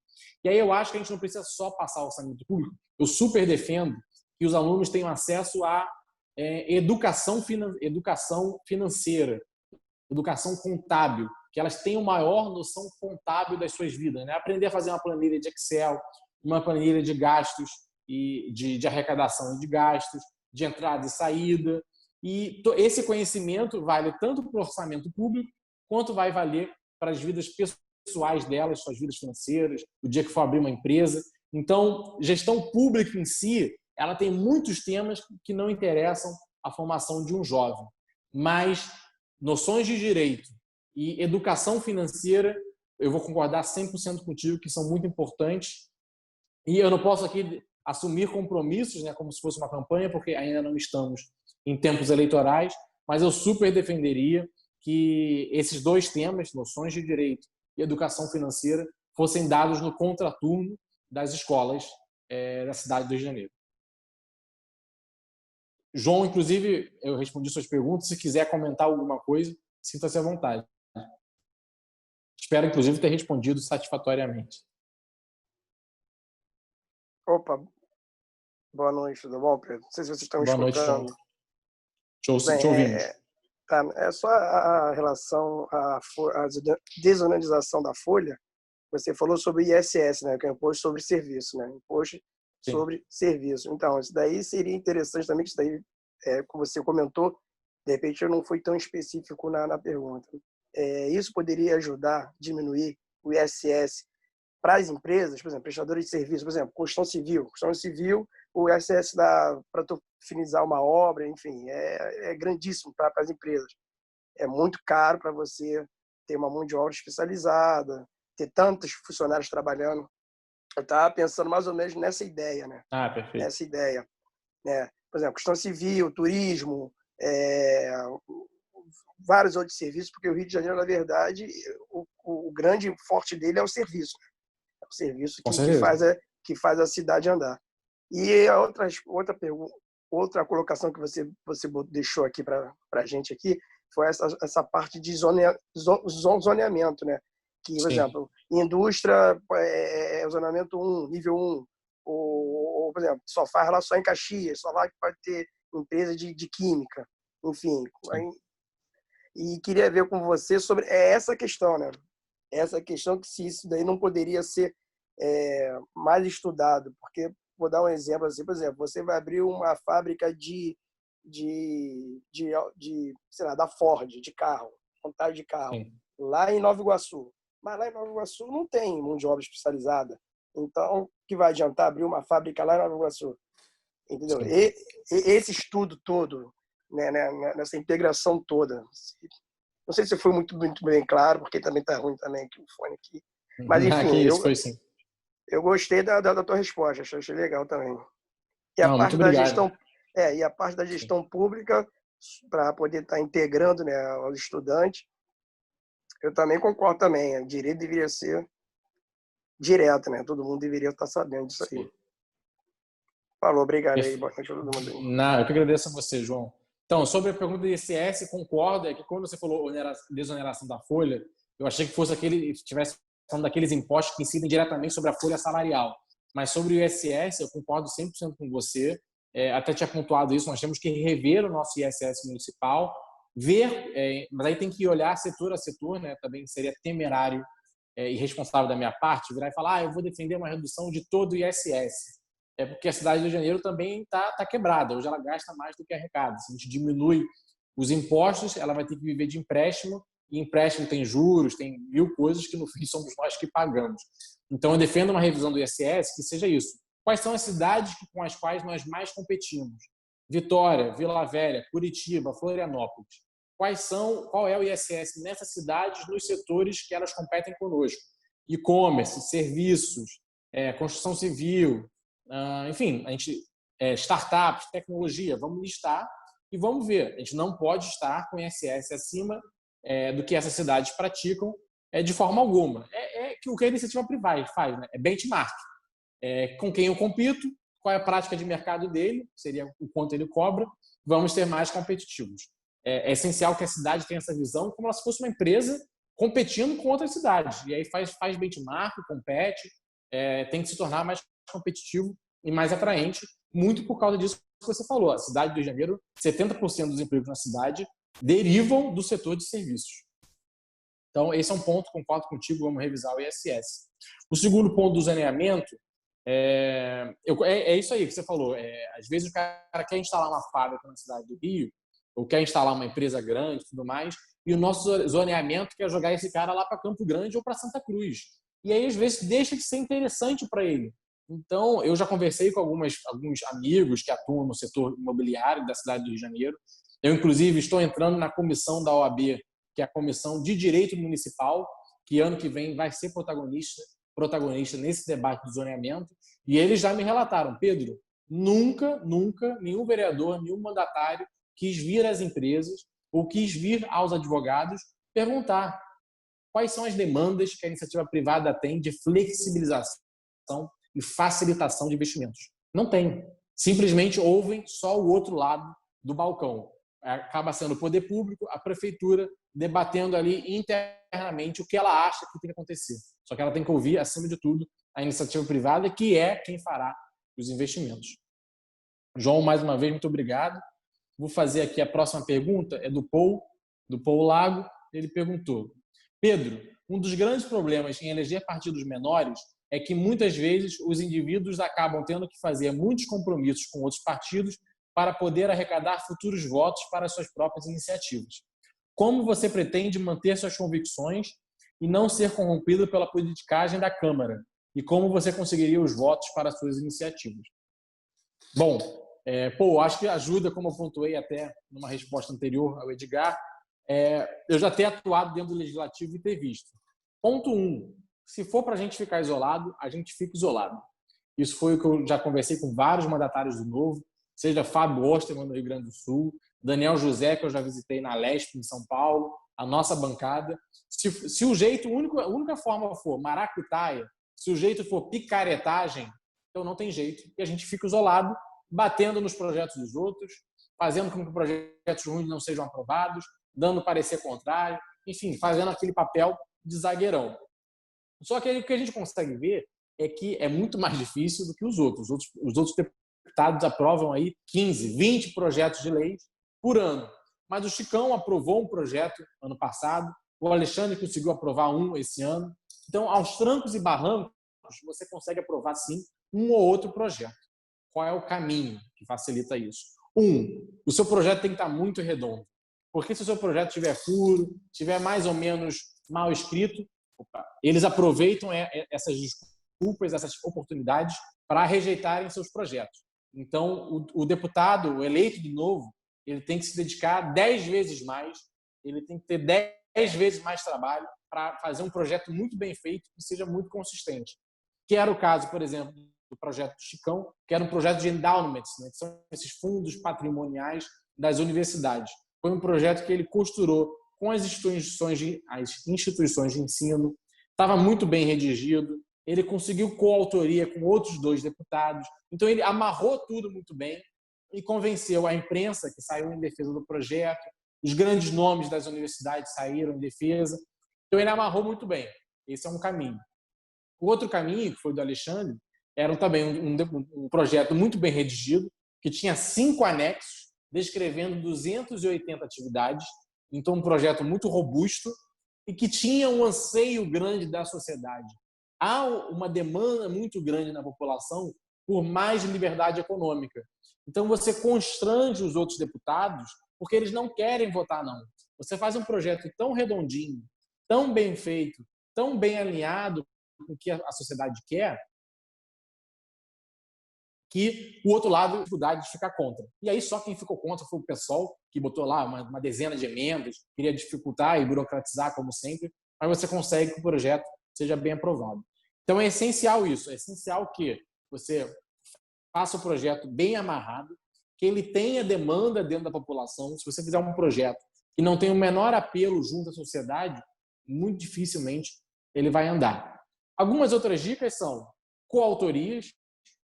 E aí eu acho que a gente não precisa só passar orçamento público. Eu super defendo que os alunos tenham acesso a educação financeira, educação contábil, que elas tenham maior noção contábil das suas vidas, né? Aprender a fazer uma planilha de Excel, uma planilha de gastos e de arrecadação e de gastos, de entrada e saída. E esse conhecimento vale tanto para o orçamento público, quanto vai valer para as vidas pessoais delas, suas vidas financeiras, o dia que for abrir uma empresa. Então, gestão pública em si, ela tem muitos temas que não interessam a formação de um jovem. Mas noções de direito e educação financeira, eu vou concordar 100% contigo, que são muito importantes. E eu não posso aqui assumir compromissos, né, como se fosse uma campanha, porque ainda não estamos em tempos eleitorais, mas eu super defenderia que esses 2 temas, noções de direito e educação financeira, fossem dados no contraturno das escolas da cidade do Rio de Janeiro. João, inclusive, eu respondi suas perguntas. Se quiser comentar alguma coisa, sinta-se à vontade. Espero, inclusive, ter respondido satisfatoriamente. Opa, boa noite, tudo bom, Pedro? Não sei se vocês estão me Boa noite, escutando. João. Bem, Te ouvimos. é só a relação à desonerização da folha. Você falou sobre ISS, né, que é Imposto sobre Serviço, né? Imposto sobre Serviço. Então, isso daí seria interessante também, que isso daí, como você comentou, de repente eu não fui tão específico na pergunta. Isso poderia ajudar a diminuir o ISS para as empresas, por exemplo, prestadores de serviço, por exemplo, construção civil. Construção civil, o ISS para finalizar uma obra, enfim, é grandíssimo para as empresas. É muito caro para você ter uma mão de obra especializada, ter tantos funcionários trabalhando. Eu estava pensando mais ou menos nessa ideia, né? Perfeito. Nessa ideia, né? Por exemplo, construção civil, turismo, vários outros serviços, porque o Rio de Janeiro, na verdade, o grande forte dele é o serviço. É o serviço que faz a cidade andar. E a outra pergunta, outra colocação que você deixou aqui para a gente aqui foi essa parte de zoneamento, né? Que, por exemplo, indústria, zonamento 1, nível 1, ou, por exemplo, só faz lá só em Caxias, só lá que pode ter empresa de química, enfim. E queria ver com você sobre essa questão, né? Essa questão que se isso daí não poderia ser mais estudado, porque, vou dar um exemplo assim, por exemplo, você vai abrir uma fábrica sei lá, da Ford, de carro, montagem de carro, lá em Nova Iguaçu. Mas lá em Nova Iguaçu não tem mão de obra especializada. Então, o que vai adiantar abrir uma fábrica lá em Nova Iguaçu? Entendeu? E esse estudo todo, né, nessa integração toda. Não sei se foi muito bem claro, porque também está ruim também aqui o fone aqui. Mas, enfim, eu gostei da tua resposta, achei legal também. E a parte da gestão, e a parte da gestão pública, para poder estar integrando, né, aos estudantes, eu também concordo também. O direito deveria ser direto, né? Todo mundo deveria estar sabendo disso aí. Falou, obrigado aí. Boa noite a todo mundo aí. Não, eu que agradeço a você, João. Então, sobre a pergunta do ICS, concordo, que quando você falou desoneração da folha, eu achei que fosse estivesse falando daqueles impostos que incidem diretamente sobre a folha salarial. Mas sobre o ISS, eu concordo 100% com você. Até tinha pontuado isso, nós temos que rever o nosso ISS municipal, mas aí tem que olhar setor a setor, né? Também seria temerário e irresponsável da minha parte virar e falar eu vou defender uma redução de todo o ISS. Porque a cidade do Rio de Janeiro também está quebrada. Hoje ela gasta mais do que arrecada. Se a gente diminui os impostos, ela vai ter que viver de empréstimo, e empréstimo tem juros, tem mil coisas que no fim somos nós que pagamos. Então eu defendo uma revisão do ISS que seja isso. Quais são as cidades com as quais nós mais competimos? Vitória, Vila Velha, Curitiba, Florianópolis. Qual é o ISS nessas cidades, nos setores que elas competem conosco? E-commerce, serviços, construção civil, enfim, startups, tecnologia, vamos listar e vamos ver. A gente não pode estar com ISS acima do que essas cidades praticam de forma alguma. O que a iniciativa privada faz, né? É benchmark. Com quem eu compito, qual é a prática de mercado dele, seria o quanto ele cobra, vamos ser mais competitivos. É essencial que a cidade tenha essa visão como se fosse uma empresa competindo com outras cidades. E aí faz benchmark, compete, tem que se tornar mais competitivo e mais atraente, muito por causa disso que você falou. A cidade do Rio de Janeiro, 70% dos empregos na cidade derivam do setor de serviços. Então, esse é um ponto, concordo contigo, vamos revisar o ISS. O segundo ponto do zoneamento é isso aí que você falou. Às vezes o cara quer instalar uma fábrica na cidade do Rio, ou quer instalar uma empresa grande e tudo mais, e o nosso zoneamento quer jogar esse cara lá para Campo Grande ou para Santa Cruz. E aí, às vezes, deixa de ser interessante para ele. Então, eu já conversei com alguns amigos que atuam no setor imobiliário da cidade do Rio de Janeiro. Eu, inclusive, estou entrando na comissão da OAB, que é a Comissão de Direito Municipal, que ano que vem vai ser protagonista nesse debate do zoneamento. E eles já me relataram, Pedro, nunca, nenhum vereador, nenhum mandatário quis vir às empresas ou quis vir aos advogados perguntar quais são as demandas que a iniciativa privada tem de flexibilização e facilitação de investimentos. Não tem. Simplesmente ouvem só o outro lado do balcão. Acaba sendo o poder público, a prefeitura, debatendo ali internamente o que ela acha que tem que acontecer. Só que ela tem que ouvir, acima de tudo, a iniciativa privada, que é quem fará os investimentos. João, mais uma vez, muito obrigado. Vou fazer aqui a próxima pergunta, é do Paul Lago. Ele perguntou: Pedro, um dos grandes problemas em eleger partidos menores é que muitas vezes os indivíduos acabam tendo que fazer muitos compromissos com outros partidos para poder arrecadar futuros votos para suas próprias iniciativas. Como você pretende manter suas convicções e não ser corrompido pela politicagem da Câmara? E como você conseguiria os votos para suas iniciativas? Bom, acho que ajuda, como eu pontuei até numa resposta anterior ao Edgar, eu já ter atuado dentro do Legislativo e ter visto. Ponto 1, se for para a gente ficar isolado, a gente fica isolado. Isso foi o que eu já conversei com vários mandatários do Novo, seja Fábio Osterman, no Rio Grande do Sul, Daniel José, que eu já visitei na Lesp, em São Paulo, a nossa bancada. Se o jeito, a única forma for maracutaia, se o jeito for picaretagem, então não tem jeito. E a gente fica isolado, batendo nos projetos dos outros, fazendo com que projetos ruins não sejam aprovados, dando parecer contrário, enfim, fazendo aquele papel de zagueirão. Só que aí, o que a gente consegue ver é que é muito mais difícil do que os outros. Os outros deputados aprovam aí 15, 20 projetos de lei por ano. Mas o Chicão aprovou um projeto ano passado, o Alexandre conseguiu aprovar um esse ano. Então, aos trancos e barrancos, você consegue aprovar, sim, um ou outro projeto. Qual é o caminho que facilita isso? O seu projeto tem que estar muito redondo. Porque se o seu projeto estiver puro, estiver mais ou menos mal escrito, eles aproveitam essas desculpas, essas oportunidades para rejeitarem seus projetos. Então, o deputado, o eleito de novo, ele tem que se dedicar 10 vezes mais, ele tem que ter 10 vezes mais trabalho para fazer um projeto muito bem feito e seja muito consistente. Que era o caso, por exemplo, do projeto do Chicão, que era um projeto de endowments, né, que são esses fundos patrimoniais das universidades. Foi um projeto que ele costurou com as instituições de ensino, estava muito bem redigido, ele conseguiu coautoria com outros 2 deputados, então ele amarrou tudo muito bem e convenceu a imprensa, que saiu em defesa do projeto, os grandes nomes das universidades saíram em defesa, então ele amarrou muito bem. Esse é um caminho. O outro caminho, que foi do Alexandre, era também um projeto muito bem redigido, que tinha 5 anexos, descrevendo 280 atividades, então um projeto muito robusto e que tinha um anseio grande da sociedade. Há uma demanda muito grande na população por mais liberdade econômica. Então você constrange os outros deputados porque eles não querem votar não. Você faz um projeto tão redondinho, tão bem feito, tão bem alinhado com o que a sociedade quer, que o outro lado tem dificuldade de ficar contra. E aí só quem ficou contra foi o PSOL, que botou lá uma dezena de emendas, queria dificultar e burocratizar, como sempre, mas você consegue que o projeto seja bem aprovado. Então é essencial isso, é essencial que você faça o projeto bem amarrado, que ele tenha demanda dentro da população. Se você fizer um projeto que não tem o menor apelo junto à sociedade, muito dificilmente ele vai andar. Algumas outras dicas são coautorias.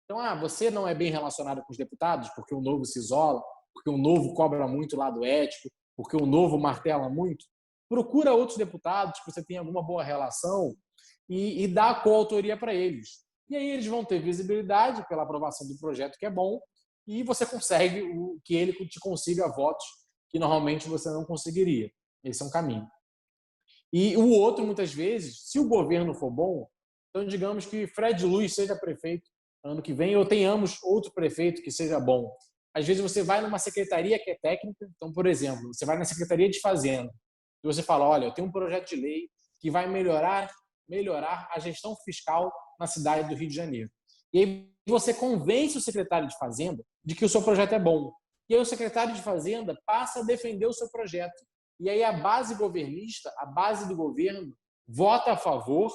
Então, você não é bem relacionado com os deputados porque o Novo se isola, porque o Novo cobra muito o lado ético, porque o Novo martela muito. Procura outros deputados que você tenha alguma boa relação e dá a coautoria para eles. E aí eles vão ter visibilidade pela aprovação do projeto, que é bom, e você consegue que ele te consiga votos que normalmente você não conseguiria. Esse é um caminho. E o outro, muitas vezes, se o governo for bom, então digamos que Fred Luiz seja prefeito ano que vem, ou tenhamos outro prefeito que seja bom. Às vezes você vai numa secretaria que é técnica, então, por exemplo, você vai na Secretaria de Fazenda e você fala, olha, eu tenho um projeto de lei que vai melhorar a gestão fiscal na cidade do Rio de Janeiro. E aí você convence o secretário de Fazenda de que o seu projeto é bom. E aí o secretário de Fazenda passa a defender o seu projeto. E aí a base governista, a base do governo, vota a favor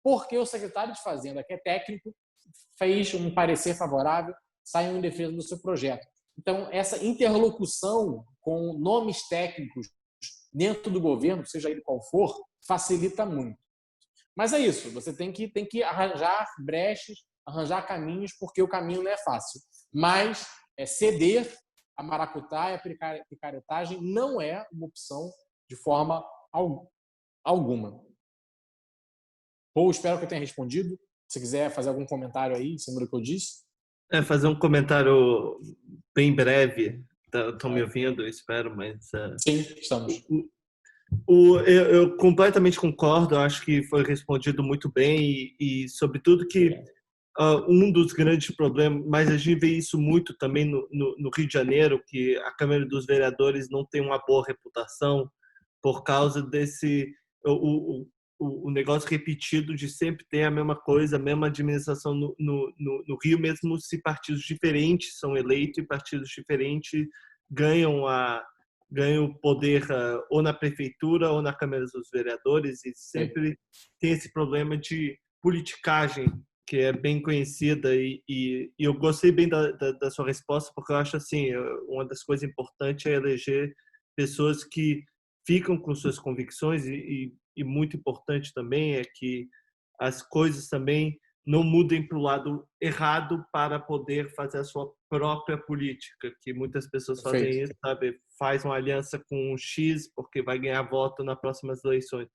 porque o secretário de Fazenda, que é técnico, fez um parecer favorável, saiu em defesa do seu projeto. Então, essa interlocução com nomes técnicos dentro do governo, seja ele qual for, facilita muito. Mas é isso, você tem que arranjar brechas, arranjar caminhos, porque o caminho não é fácil. Mas ceder a maracutaia, a picaretagem, não é uma opção de forma alguma. Paul, espero que eu tenha respondido. Se quiser fazer algum comentário aí, em cima do que eu disse. Fazer um comentário bem breve. Estão me ouvindo, eu espero, mas... Sim, estamos. Eu completamente concordo, acho que foi respondido muito bem e sobretudo que um dos grandes problemas, mas a gente vê isso muito também no Rio de Janeiro, que a Câmara dos Vereadores não tem uma boa reputação por causa desse o negócio repetido de sempre ter a mesma coisa, a mesma administração no Rio, mesmo se partidos diferentes são eleitos e partidos diferentes ganham o poder ou na prefeitura ou na Câmara dos Vereadores, e sempre tem esse problema de politicagem que é bem conhecida, e eu gostei bem da sua resposta, porque eu acho assim, uma das coisas importantes é eleger pessoas que ficam com suas convicções, e muito importante também é que as coisas também não mudem para o lado errado para poder fazer a sua própria política, que muitas pessoas fazem isso, sabe? Faz uma aliança com um X porque vai ganhar voto nas próximas eleições.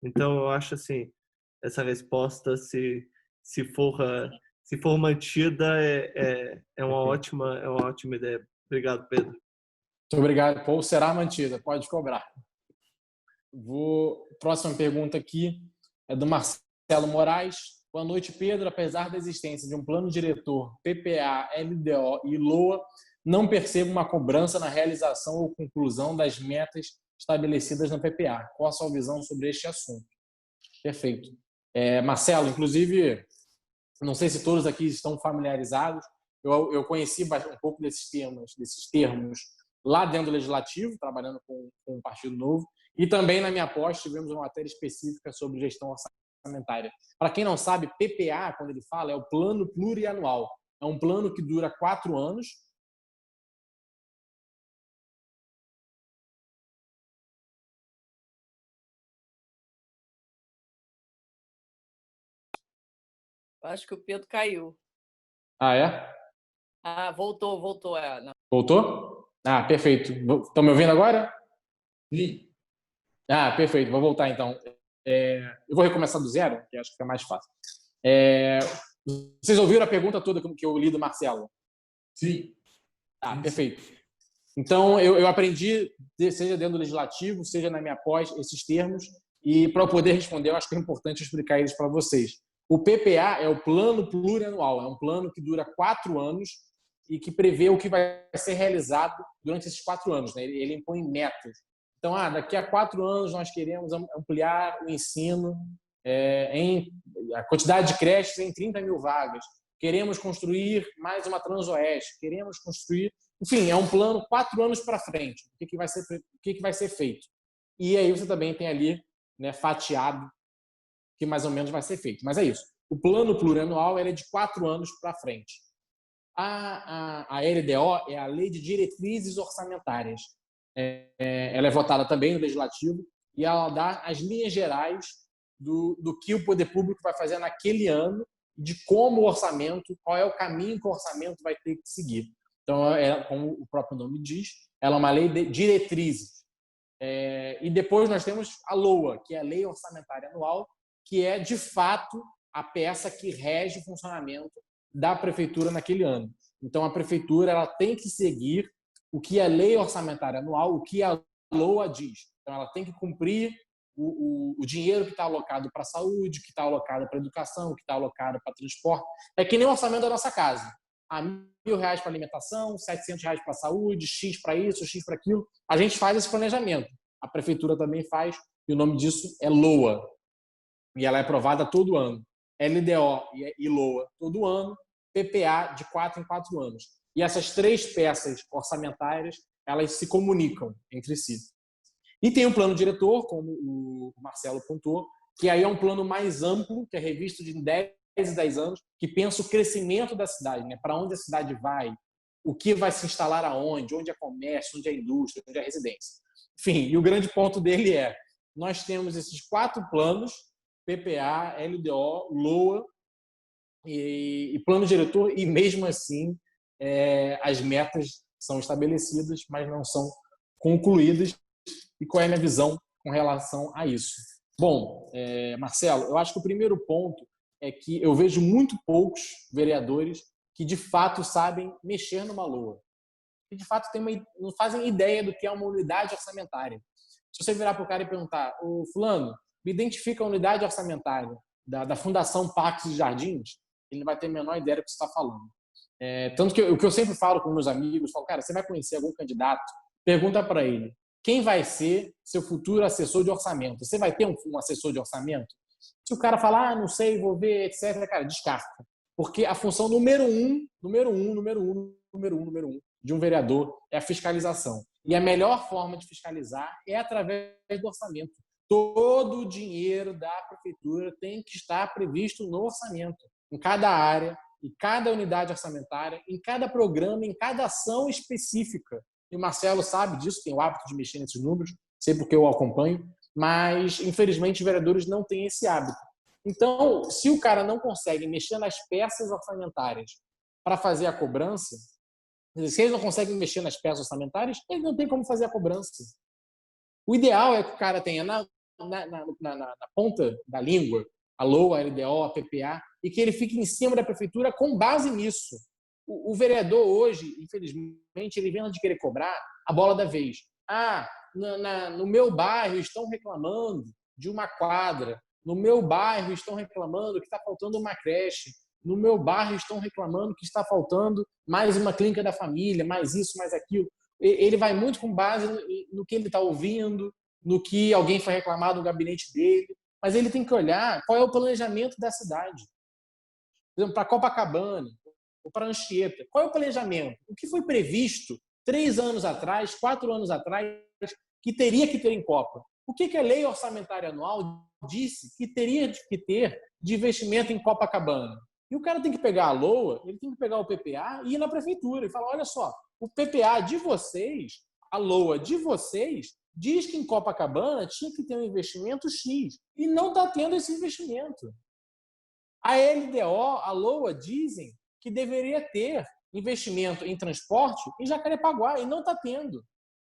Então, eu acho assim, essa resposta, se for mantida, é uma ótima ideia. Obrigado, Pedro. Muito obrigado, Paul. Será mantida, pode cobrar. Próxima pergunta aqui é do Marcelo Moraes. Boa noite, Pedro. Apesar da existência de um plano diretor, PPA, LDO e LOA, não percebo uma cobrança na realização ou conclusão das metas estabelecidas no PPA. Qual a sua visão sobre este assunto? Perfeito. Marcelo, inclusive, não sei se todos aqui estão familiarizados, eu conheci um pouco desses termos lá dentro do Legislativo, trabalhando com o Partido Novo, e também na minha pós tivemos uma matéria específica sobre gestão orçamentária. Para quem não sabe, PPA, quando ele fala, é o Plano Plurianual. É um plano que dura 4 anos. Acho que o Pedro caiu. Ah, é? Voltou. Não. Voltou? Perfeito. Estão me ouvindo agora? Sim. Perfeito. Vou voltar, então. Eu vou recomeçar do zero, que acho que fica mais fácil. Vocês ouviram a pergunta toda que eu li do Marcelo? Sim. Perfeito. Então, eu aprendi, seja dentro do Legislativo, seja na minha pós, esses termos, e para eu poder responder, eu acho que é importante explicar eles para vocês. O PPA é o Plano Plurianual, é um plano que dura 4 anos e que prevê o que vai ser realizado durante esses 4 anos. Né? Ele impõe metas. Então, daqui a 4 anos nós queremos ampliar o ensino a quantidade de creches em 30 mil vagas. Queremos construir mais uma Transoeste. Queremos construir... Enfim, é um plano 4 anos para frente. O que vai ser feito? E aí você também tem ali, né, fatiado que mais ou menos vai ser feito. Mas é isso. O plano plurianual é de 4 anos para frente. A LDO é a Lei de Diretrizes Orçamentárias. Ela é votada também no Legislativo e ela dá as linhas gerais do que o poder público vai fazer naquele ano, de como o orçamento, qual é o caminho que o orçamento vai ter que seguir. Então, como o próprio nome diz, ela é uma lei de diretrizes. E depois nós temos a LOA, que é a Lei Orçamentária Anual, que é, de fato, a peça que rege o funcionamento da prefeitura naquele ano. Então, a prefeitura ela tem que seguir o que a Lei Orçamentária Anual, o que a LOA diz. Então, ela tem que cumprir o dinheiro que está alocado para a saúde, que está alocado para a educação, que está alocado para transporte. É que nem o orçamento da nossa casa. R$1.000 para alimentação, R$700 para a saúde, X para isso, X para aquilo. A gente faz esse planejamento. A prefeitura também faz, e o nome disso é LOA. E ela é aprovada todo ano. LDO e LOA todo ano, PPA de 4 em 4 anos. E essas 3 peças orçamentárias, elas se comunicam entre si. E tem um plano diretor, como o Marcelo pontuou, que aí é um plano mais amplo, que é revisto de 10 e 10 anos, que pensa o crescimento da cidade, né? Para onde a cidade vai, o que vai se instalar aonde, onde é comércio, onde é indústria, onde é residência. Enfim, e o grande ponto dele é, nós temos esses 4 planos, PPA, LDO, LOA e plano diretor, e mesmo assim as metas são estabelecidas, mas não são concluídas, e qual é a minha visão com relação a isso. Bom, Marcelo, eu acho que o primeiro ponto é que eu vejo muito poucos vereadores que de fato sabem mexer numa LOA, que de fato não fazem ideia do que é uma unidade orçamentária. Se você virar para o cara e perguntar, ô fulano, me identifica a unidade orçamentária da Fundação Parques e Jardins, ele não vai ter a menor ideia do que você está falando. Tanto que o que eu sempre falo com meus amigos, falo, cara, você vai conhecer algum candidato, pergunta para ele, quem vai ser seu futuro assessor de orçamento? Você vai ter um assessor de orçamento? Se o cara falar, não sei, vou ver, etc., cara, descarta. Porque a função número um de um vereador é a fiscalização. E a melhor forma de fiscalizar é através do orçamento. Todo o dinheiro da prefeitura tem que estar previsto no orçamento, em cada área, em cada unidade orçamentária, em cada programa, em cada ação específica. E o Marcelo sabe disso, tem o hábito de mexer nesses números, sei porque eu o acompanho, mas, infelizmente, os vereadores não têm esse hábito. Então, se o cara não consegue mexer nas peças orçamentárias para fazer a cobrança, se ele não consegue mexer nas peças orçamentárias, ele não tem como fazer a cobrança. O ideal é que o cara tenha na ponta da língua a LOA, a LDO, a PPA, e que ele fique em cima da prefeitura com base nisso. O vereador hoje, infelizmente, ele vem de querer cobrar a bola da vez. No meu bairro estão reclamando de uma quadra, no meu bairro estão reclamando que está faltando uma creche, no meu bairro estão reclamando que está faltando mais uma clínica da família, mais isso, mais aquilo. Ele vai muito com base no que ele está ouvindo, no que alguém foi reclamar no gabinete dele, mas ele tem que olhar qual é o planejamento da cidade. Por exemplo, para Copacabana, ou para Anchieta, qual é o planejamento? O que foi previsto 3 anos atrás, 4 anos atrás, que teria que ter em Copa? O que a lei orçamentária anual disse que teria que ter de investimento em Copacabana? E o cara tem que pegar a LOA, ele tem que pegar o PPA e ir na prefeitura e falar, olha só, o PPA de vocês, a LOA de vocês, diz que em Copacabana tinha que ter um investimento X e não está tendo esse investimento. A LDO, a LOA dizem que deveria ter investimento em transporte em Jacarepaguá e não está tendo.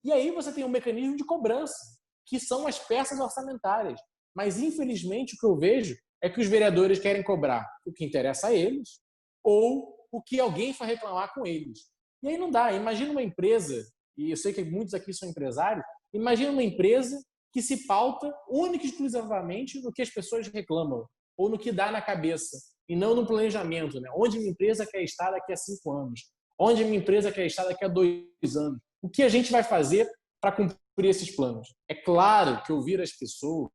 E aí você tem um mecanismo de cobrança, que são as peças orçamentárias. Mas, infelizmente, o que eu vejo é que os vereadores querem cobrar o que interessa a eles ou o que alguém foi reclamar com eles. E aí não dá. Imagina uma empresa, e eu sei que muitos aqui são empresários, imagina uma empresa que se pauta única e exclusivamente no que as pessoas reclamam ou no que dá na cabeça e não no planejamento, né? Onde minha empresa quer estar daqui a 5 anos? Onde minha empresa quer estar daqui a 2 anos? O que a gente vai fazer para cumprir esses planos? É claro que ouvir as pessoas,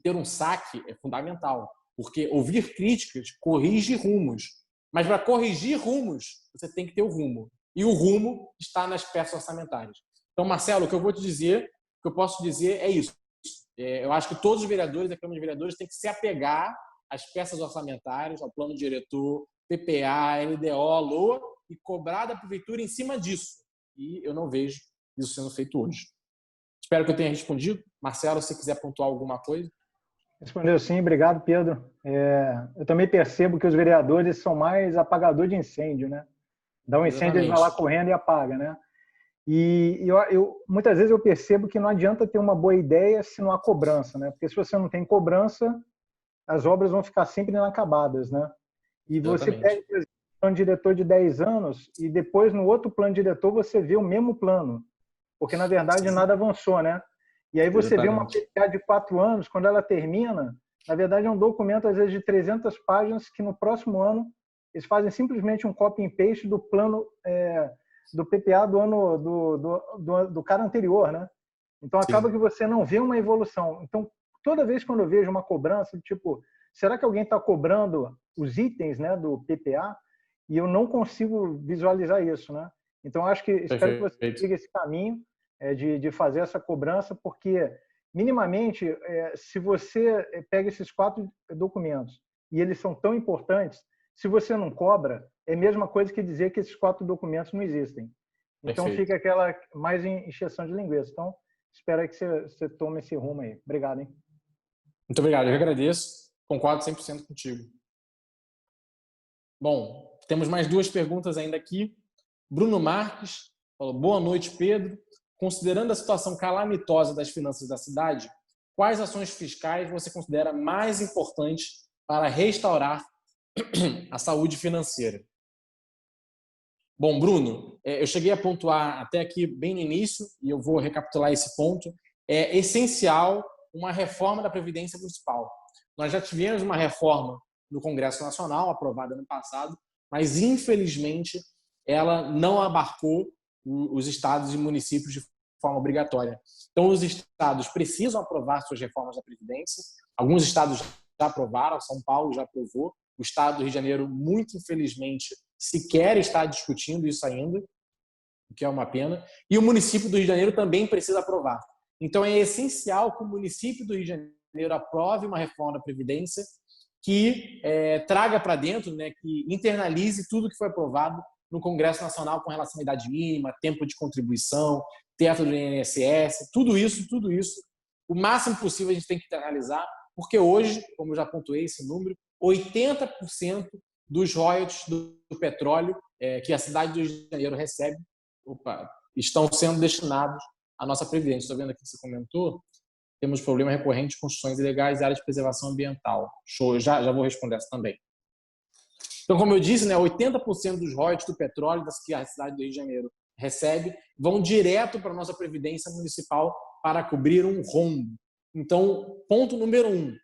ter um saque é fundamental, porque ouvir críticas corrige rumos. Mas para corrigir rumos, você tem que ter o rumo. E o rumo está nas peças orçamentárias. Então, Marcelo, o que eu vou te dizer, o que eu posso dizer é isso. Eu acho que todos os vereadores da Câmara de Vereadores têm que se apegar às peças orçamentárias, ao plano diretor, PPA, LDO, LOA, e cobrar da prefeitura em cima disso. E eu não vejo isso sendo feito hoje. Espero que eu tenha respondido. Marcelo, se quiser pontuar alguma coisa. Respondeu sim, obrigado, Pedro. Eu também percebo que os vereadores são mais apagador de incêndio, né? Dá um incêndio, ele vai lá correndo e apaga, né? E muitas vezes eu percebo que não adianta ter uma boa ideia se não há cobrança, né? Porque se você não tem cobrança, as obras vão ficar sempre inacabadas, né? E você pega, por exemplo, um plano diretor de 10 anos e depois no outro plano diretor você vê o mesmo plano, porque na verdade nada avançou, né? E aí você vê uma PPA de 4 anos, quando ela termina, na verdade é um documento às vezes de 300 páginas que no próximo ano eles fazem simplesmente um copy and paste do plano do PPA do ano do cara anterior, né? Então acaba que você não vê uma evolução. Então toda vez quando eu vejo uma cobrança, tipo, será que alguém está cobrando os itens, né, do PPA? E eu não consigo visualizar isso, né? Então acho que espero que você siga esse caminho de fazer essa cobrança, porque minimamente, se você pega esses 4 documentos e eles são tão importantes, se você não cobra, é a mesma coisa que dizer que esses 4 documentos não existem. Então fica aquela mais encheção de linguiça. Então espero que você tome esse rumo aí. Obrigado, hein? Muito obrigado, eu agradeço. Concordo 100% contigo. Bom, temos mais 2 perguntas ainda aqui. Bruno Marques falou, boa noite, Pedro. considerando a situação calamitosa das finanças da cidade, quais ações fiscais você considera mais importantes para restaurar a saúde financeira? Bom, Bruno, eu cheguei a pontuar até aqui bem no início, e eu vou recapitular esse ponto. É essencial uma reforma da Previdência Municipal. Nós já tivemos uma reforma no Congresso Nacional, aprovada no passado, mas, infelizmente, ela não abarcou os estados e municípios de forma obrigatória. Então, os estados precisam aprovar suas reformas da Previdência. Alguns estados já aprovaram, São Paulo já aprovou. O estado do Rio de Janeiro, muito infelizmente, sequer está discutindo isso ainda, o que é uma pena. E o município do Rio de Janeiro também precisa aprovar. Então, é essencial que o município do Rio de Janeiro aprove uma reforma da Previdência que traga para dentro, né, que internalize tudo que foi aprovado no Congresso Nacional com relação à idade mínima, tempo de contribuição, teto do INSS, tudo isso, o máximo possível a gente tem que internalizar, porque hoje, como eu já pontuei esse número, 80% dos royalties do petróleo que a cidade do Rio de Janeiro recebe estão sendo destinados à nossa Previdência. Estou vendo aqui que você comentou, temos problema recorrente de construções ilegais e áreas de preservação ambiental. Show, eu já vou responder essa também. Então, como eu disse, né, 80% dos royalties do petróleo que a cidade do Rio de Janeiro recebe vão direto para a nossa Previdência Municipal para cobrir um rombo. Então, ponto número 1,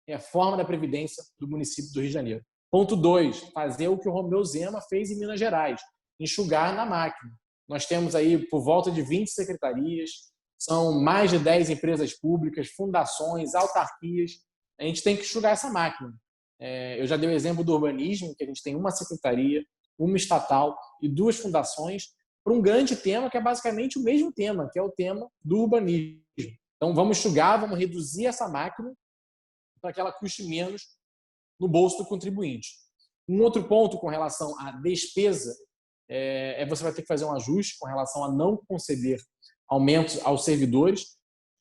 reforma da Previdência do município do Rio de Janeiro. Ponto 2, fazer o que o Romeu Zema fez em Minas Gerais, enxugar na máquina. Nós temos aí por volta de 20 secretarias, são mais de 10 empresas públicas, fundações, autarquias. A gente tem que enxugar essa máquina. Eu já dei o exemplo do urbanismo, que a gente tem uma secretaria, uma estatal e 2 fundações para um grande tema que é basicamente o mesmo tema, que é o tema do urbanismo. Então, vamos enxugar, vamos reduzir essa máquina para que ela custe menos no bolso do contribuinte. Um outro ponto com relação à despesa você vai ter que fazer um ajuste com relação a não conceder aumentos aos servidores,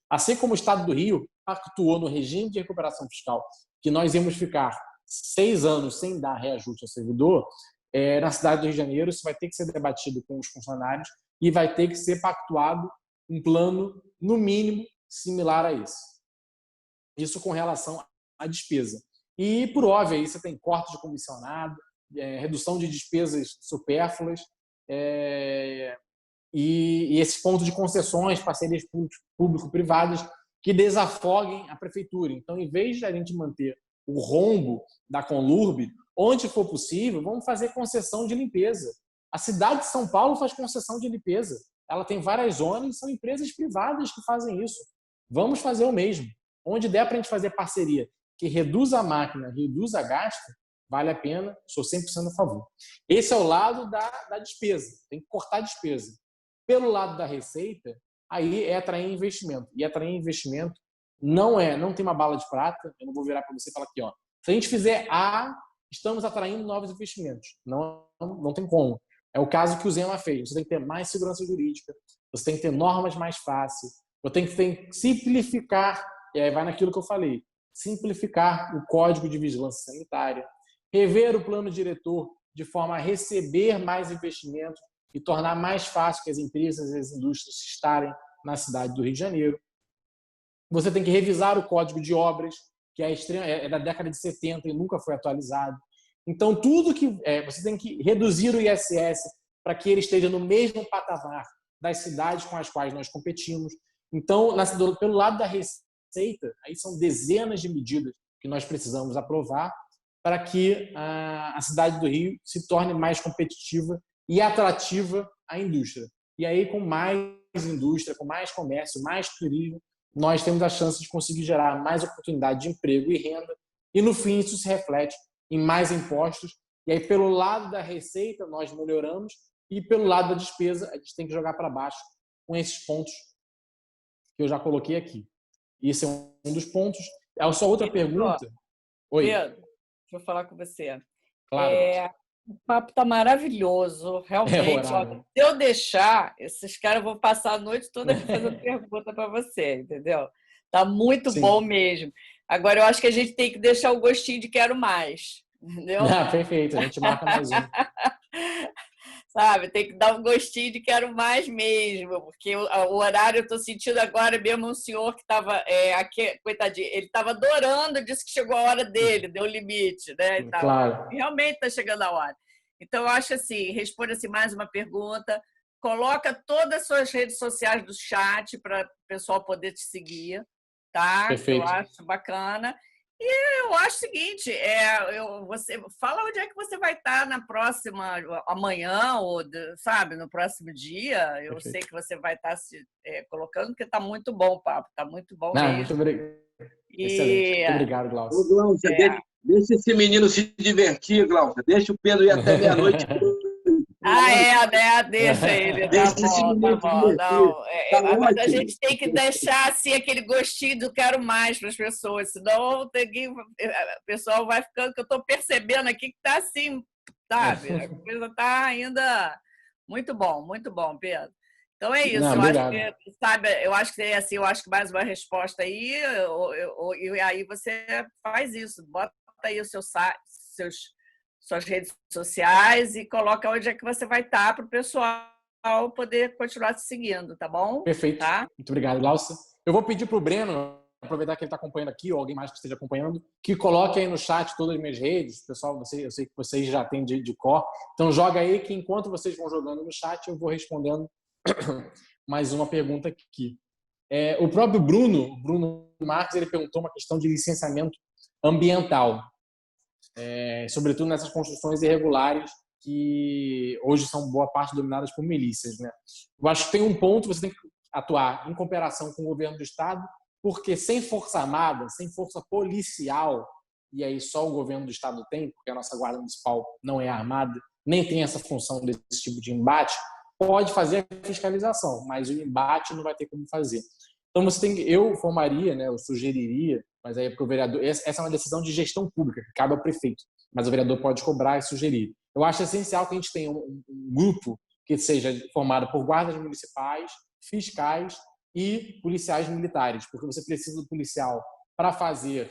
assim como o Estado do Rio pactuou no regime de recuperação fiscal que nós íamos ficar 6 anos sem dar reajuste ao servidor. Na cidade do Rio de Janeiro isso vai ter que ser debatido com os funcionários e vai ter que ser pactuado um plano, no mínimo, similar a esse. Isso com relação à despesa. E, por óbvio, aí você tem corte de comissionado, redução de despesas supérfluas e esse ponto de concessões, parcerias público-privadas que desafoguem a prefeitura. Então, em vez de a gente manter o rombo da Conlurb, onde for possível, vamos fazer concessão de limpeza. A cidade de São Paulo faz concessão de limpeza. Ela tem várias zonas e são empresas privadas que fazem isso. Vamos fazer o mesmo. Onde der para a gente fazer parceria que reduza a máquina, reduza a gasto, vale a pena, sou 100% a favor. Esse é o lado da despesa, tem que cortar a despesa. Pelo lado da receita, aí é atrair investimento. E atrair investimento não tem uma bala de prata, eu não vou virar para você e falar aqui, ó. Se a gente fizer A, estamos atraindo novos investimentos. Não tem como. É o caso que o Zema fez. Você tem que ter mais segurança jurídica, você tem que ter normas mais fáceis, você tem que simplificar, e aí vai naquilo que eu falei, simplificar o Código de Vigilância Sanitária, rever o plano diretor de forma a receber mais investimentos e tornar mais fácil que as empresas e as indústrias estarem na cidade do Rio de Janeiro. Você tem que revisar o Código de Obras, que é da década de 70 e nunca foi atualizado. Então, tudo que você tem que reduzir o ISS para que ele esteja no mesmo patamar das cidades com as quais nós competimos. Então, pelo lado da receita, aí são dezenas de medidas que nós precisamos aprovar para que a cidade do Rio se torne mais competitiva e atrativa à indústria. E aí, com mais indústria, com mais comércio, mais turismo, nós temos a chance de conseguir gerar mais oportunidade de emprego e renda. E, no fim, isso se reflete em mais impostos. E aí, pelo lado da receita, nós melhoramos. E, pelo lado da despesa, a gente tem que jogar para baixo com esses pontos que eu já coloquei aqui. Esse é um dos pontos. A sua outra pergunta... Oi. Pedro, deixa eu falar com você. Claro. O papo está maravilhoso, realmente. Se eu deixar, esses caras vão passar a noite toda aqui fazendo pergunta para você, entendeu? Tá muito bom mesmo. Agora, eu acho que a gente tem que deixar o gostinho de quero mais, entendeu? Perfeito, a gente marca mais um. Sabe, tem que dar um gostinho de quero mais mesmo, porque o horário eu estou sentindo agora mesmo um senhor que estava aqui, coitadinho, ele estava adorando, disse que chegou a hora dele, deu limite, né? E tal. Claro. E realmente está chegando a hora. Então, eu acho assim, responda assim, mais uma pergunta, coloca todas as suas redes sociais do chat para o pessoal poder te seguir, tá? Perfeito. Eu acho bacana. E eu acho o seguinte, você fala onde é que você vai estar na próxima, amanhã, ou sabe, no próximo dia. Eu Perfeito. sei que você vai estar se colocando, porque está muito bom o papo, está muito bom Não, mesmo. muito obrigado. Excelente. Muito obrigado, Glaucia. Ô, Glaucia, deixa esse menino se divertir, Glaucia. Deixa o Pedro ir até meia-noite. Deixa ele, tá Deixa esse bom, menino tá bom. Não, mas a ótimo. gente tem que deixar assim, aquele gostinho do quero mais para as pessoas, senão o pessoal vai ficando, que eu estou percebendo aqui que está assim, sabe? A coisa está ainda muito bom, Pedro. Então é isso, Não, eu acho que é assim, eu acho que mais uma resposta aí, e aí você faz isso, bota aí o seu site, suas redes sociais e coloca onde é que você vai estar para o pessoal poder continuar te seguindo, tá bom? Perfeito. Tá? Muito obrigado, Glaucia. Eu vou pedir para o Breno, aproveitar que ele está acompanhando aqui, ou alguém mais que esteja acompanhando, que coloque aí no chat todas as minhas redes. Pessoal, eu sei que vocês já têm de cor. Então, joga aí que enquanto vocês vão jogando no chat, eu vou respondendo mais uma pergunta aqui. O próprio Bruno Marques, ele perguntou uma questão de licenciamento ambiental. Sobretudo nessas construções irregulares que hoje são boa parte dominadas por milícias, né? Eu acho que tem um ponto, você tem que atuar em cooperação com o governo do estado, porque sem força armada, sem força policial, e aí só o governo do estado tem, porque a nossa guarda municipal não é armada, nem tem essa função desse tipo de embate, pode fazer a fiscalização, mas o embate não vai ter como fazer. Então eu formaria, né, eu sugeriria, mas aí porque o vereador, essa é uma decisão de gestão pública que cabe ao prefeito, mas o vereador pode cobrar e sugerir. Eu acho essencial que a gente tenha um grupo que seja formado por guardas municipais, fiscais e policiais militares, porque você precisa do policial para fazer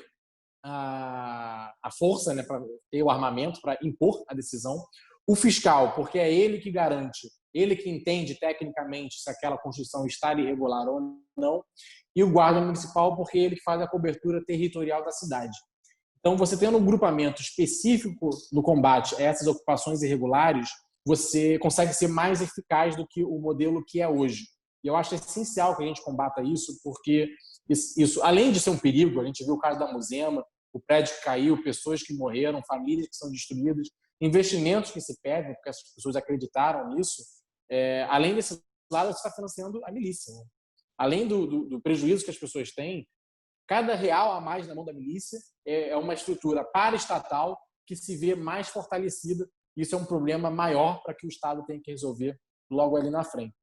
a força, né, para ter o armamento, para impor a decisão. O fiscal, porque é ele que garante, ele que entende tecnicamente se aquela construção está irregular ou não, e o guarda municipal, porque ele que faz a cobertura territorial da cidade. Então, você tendo um grupamento específico no combate a essas ocupações irregulares, você consegue ser mais eficaz do que o modelo que é hoje. E eu acho essencial que a gente combata isso, porque isso, além de ser um perigo, a gente viu o caso da Muzema, o prédio que caiu, pessoas que morreram, famílias que são destruídas, investimentos que se perdem, porque as pessoas acreditaram nisso. Além desse lado, você está financiando a milícia, né? Além do prejuízo que as pessoas têm, cada real a mais na mão da milícia é uma estrutura paraestatal que se vê mais fortalecida. Isso é um problema maior para que o Estado tenha que resolver logo ali na frente.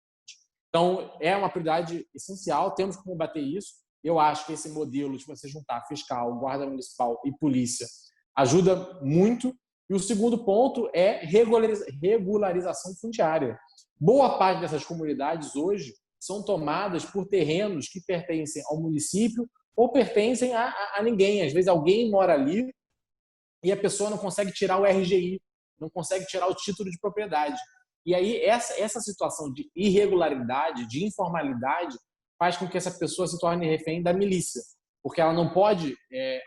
Então, é uma prioridade essencial, temos que combater isso. Eu acho que esse modelo de você juntar fiscal, guarda municipal e polícia ajuda muito. E o segundo ponto é regularização fundiária. Boa parte dessas comunidades hoje são tomadas por terrenos que pertencem ao município ou pertencem a ninguém. Às vezes alguém mora ali e a pessoa não consegue tirar o RGI, não consegue tirar o título de propriedade. E aí essa situação de irregularidade, de informalidade, faz com que essa pessoa se torne refém da milícia, porque ela não pode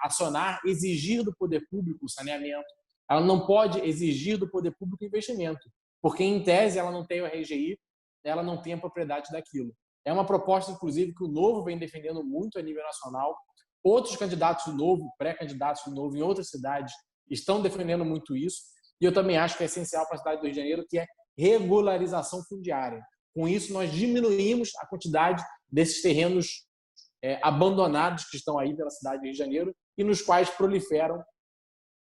acionar, exigir do poder público o saneamento, ela não pode exigir do poder público investimento, porque em tese ela não tem o RGI, ela não tem a propriedade daquilo. É uma proposta, inclusive, que o Novo vem defendendo muito a nível nacional. Outros candidatos do Novo, pré-candidatos do Novo em outras cidades, estão defendendo muito isso. E eu também acho que é essencial para a cidade do Rio de Janeiro, que é regularização fundiária. Com isso, nós diminuímos a quantidade desses terrenos abandonados que estão aí pela cidade do Rio de Janeiro e nos quais proliferam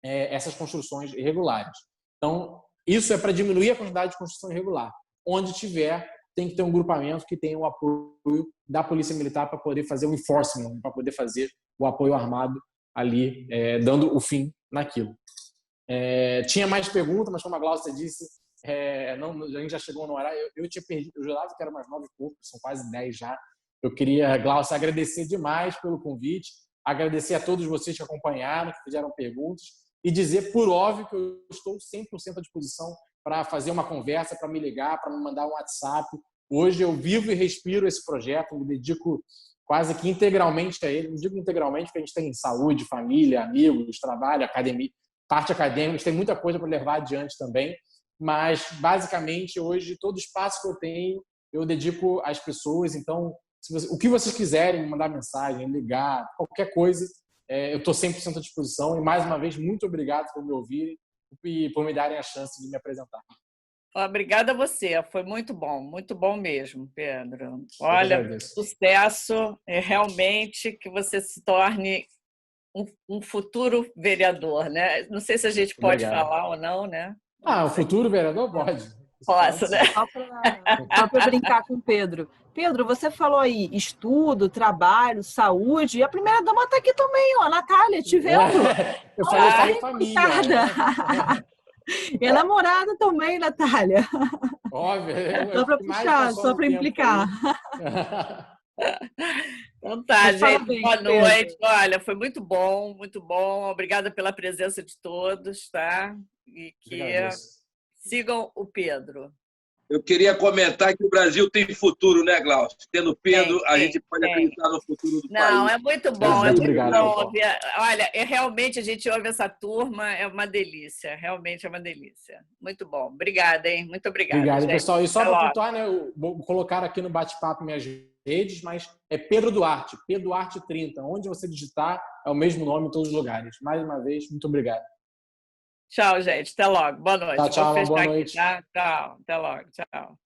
essas construções irregulares. Então, isso é para diminuir a quantidade de construção irregular. Onde tiver, tem que ter um grupamento que tenha o apoio da Polícia Militar para poder fazer o enforcement, para poder fazer o apoio armado ali, dando o fim naquilo. Tinha mais perguntas, mas como a Glaucia disse, a gente já chegou no horário. Eu tinha perdido, eu jurava que era umas 9 e pouco, são quase 10 já. Eu queria, Glaucia, agradecer demais pelo convite, agradecer a todos vocês que acompanharam, que fizeram perguntas, e dizer, por óbvio, que eu estou 100% à disposição para fazer uma conversa, para me ligar, para me mandar um WhatsApp. Hoje eu vivo e respiro esse projeto, me dedico quase que integralmente a ele. Não digo integralmente porque a gente tem saúde, família, amigos, trabalho, academia, parte acadêmica, a gente tem muita coisa para levar adiante também, mas basicamente hoje todo espaço que eu tenho eu dedico às pessoas. Então, o que vocês quiserem, me mandar mensagem, ligar, qualquer coisa, eu estou 100% à disposição. E mais uma vez, muito obrigado por me ouvirem e por me darem a chance de me apresentar. Obrigada a você, foi muito bom mesmo, Pedro. Olha, sucesso, realmente que você se torne um futuro vereador, né? Não sei se a gente pode falar ou não, né? O futuro vereador pode. Posso, né? Só para brincar com o Pedro. Pedro, você falou aí estudo, trabalho, saúde, e a primeira-dama está aqui também, ó, a Natália, te vendo. Eu falei família. E a namorada também, Natália. Óbvio. Só para puxar, só para implicar. Então tá, gente. Boa noite. Olha, foi muito bom, muito bom. Obrigada pela presença de todos, tá? E que sigam o Pedro. Eu queria comentar que o Brasil tem futuro, né, Glaucio? Tendo Pedro, a gente pode acreditar no futuro do país. Não, é muito bom, é muito bom. Olha, realmente a gente ouve essa turma, é uma delícia, realmente é uma delícia. Muito bom. Obrigada, hein? Muito obrigada. Obrigado, gente. pessoal. E só para pontuar, né, eu vou colocar aqui no bate-papo minhas redes, mas é Pedro Duarte, Pedro Duarte 30. Onde você digitar, é o mesmo nome em todos os lugares. Mais uma vez, muito obrigado. Tchau, gente. Até logo. Boa noite. Tchau, boa noite. Aqui, tá? Tchau. Até logo. Tchau.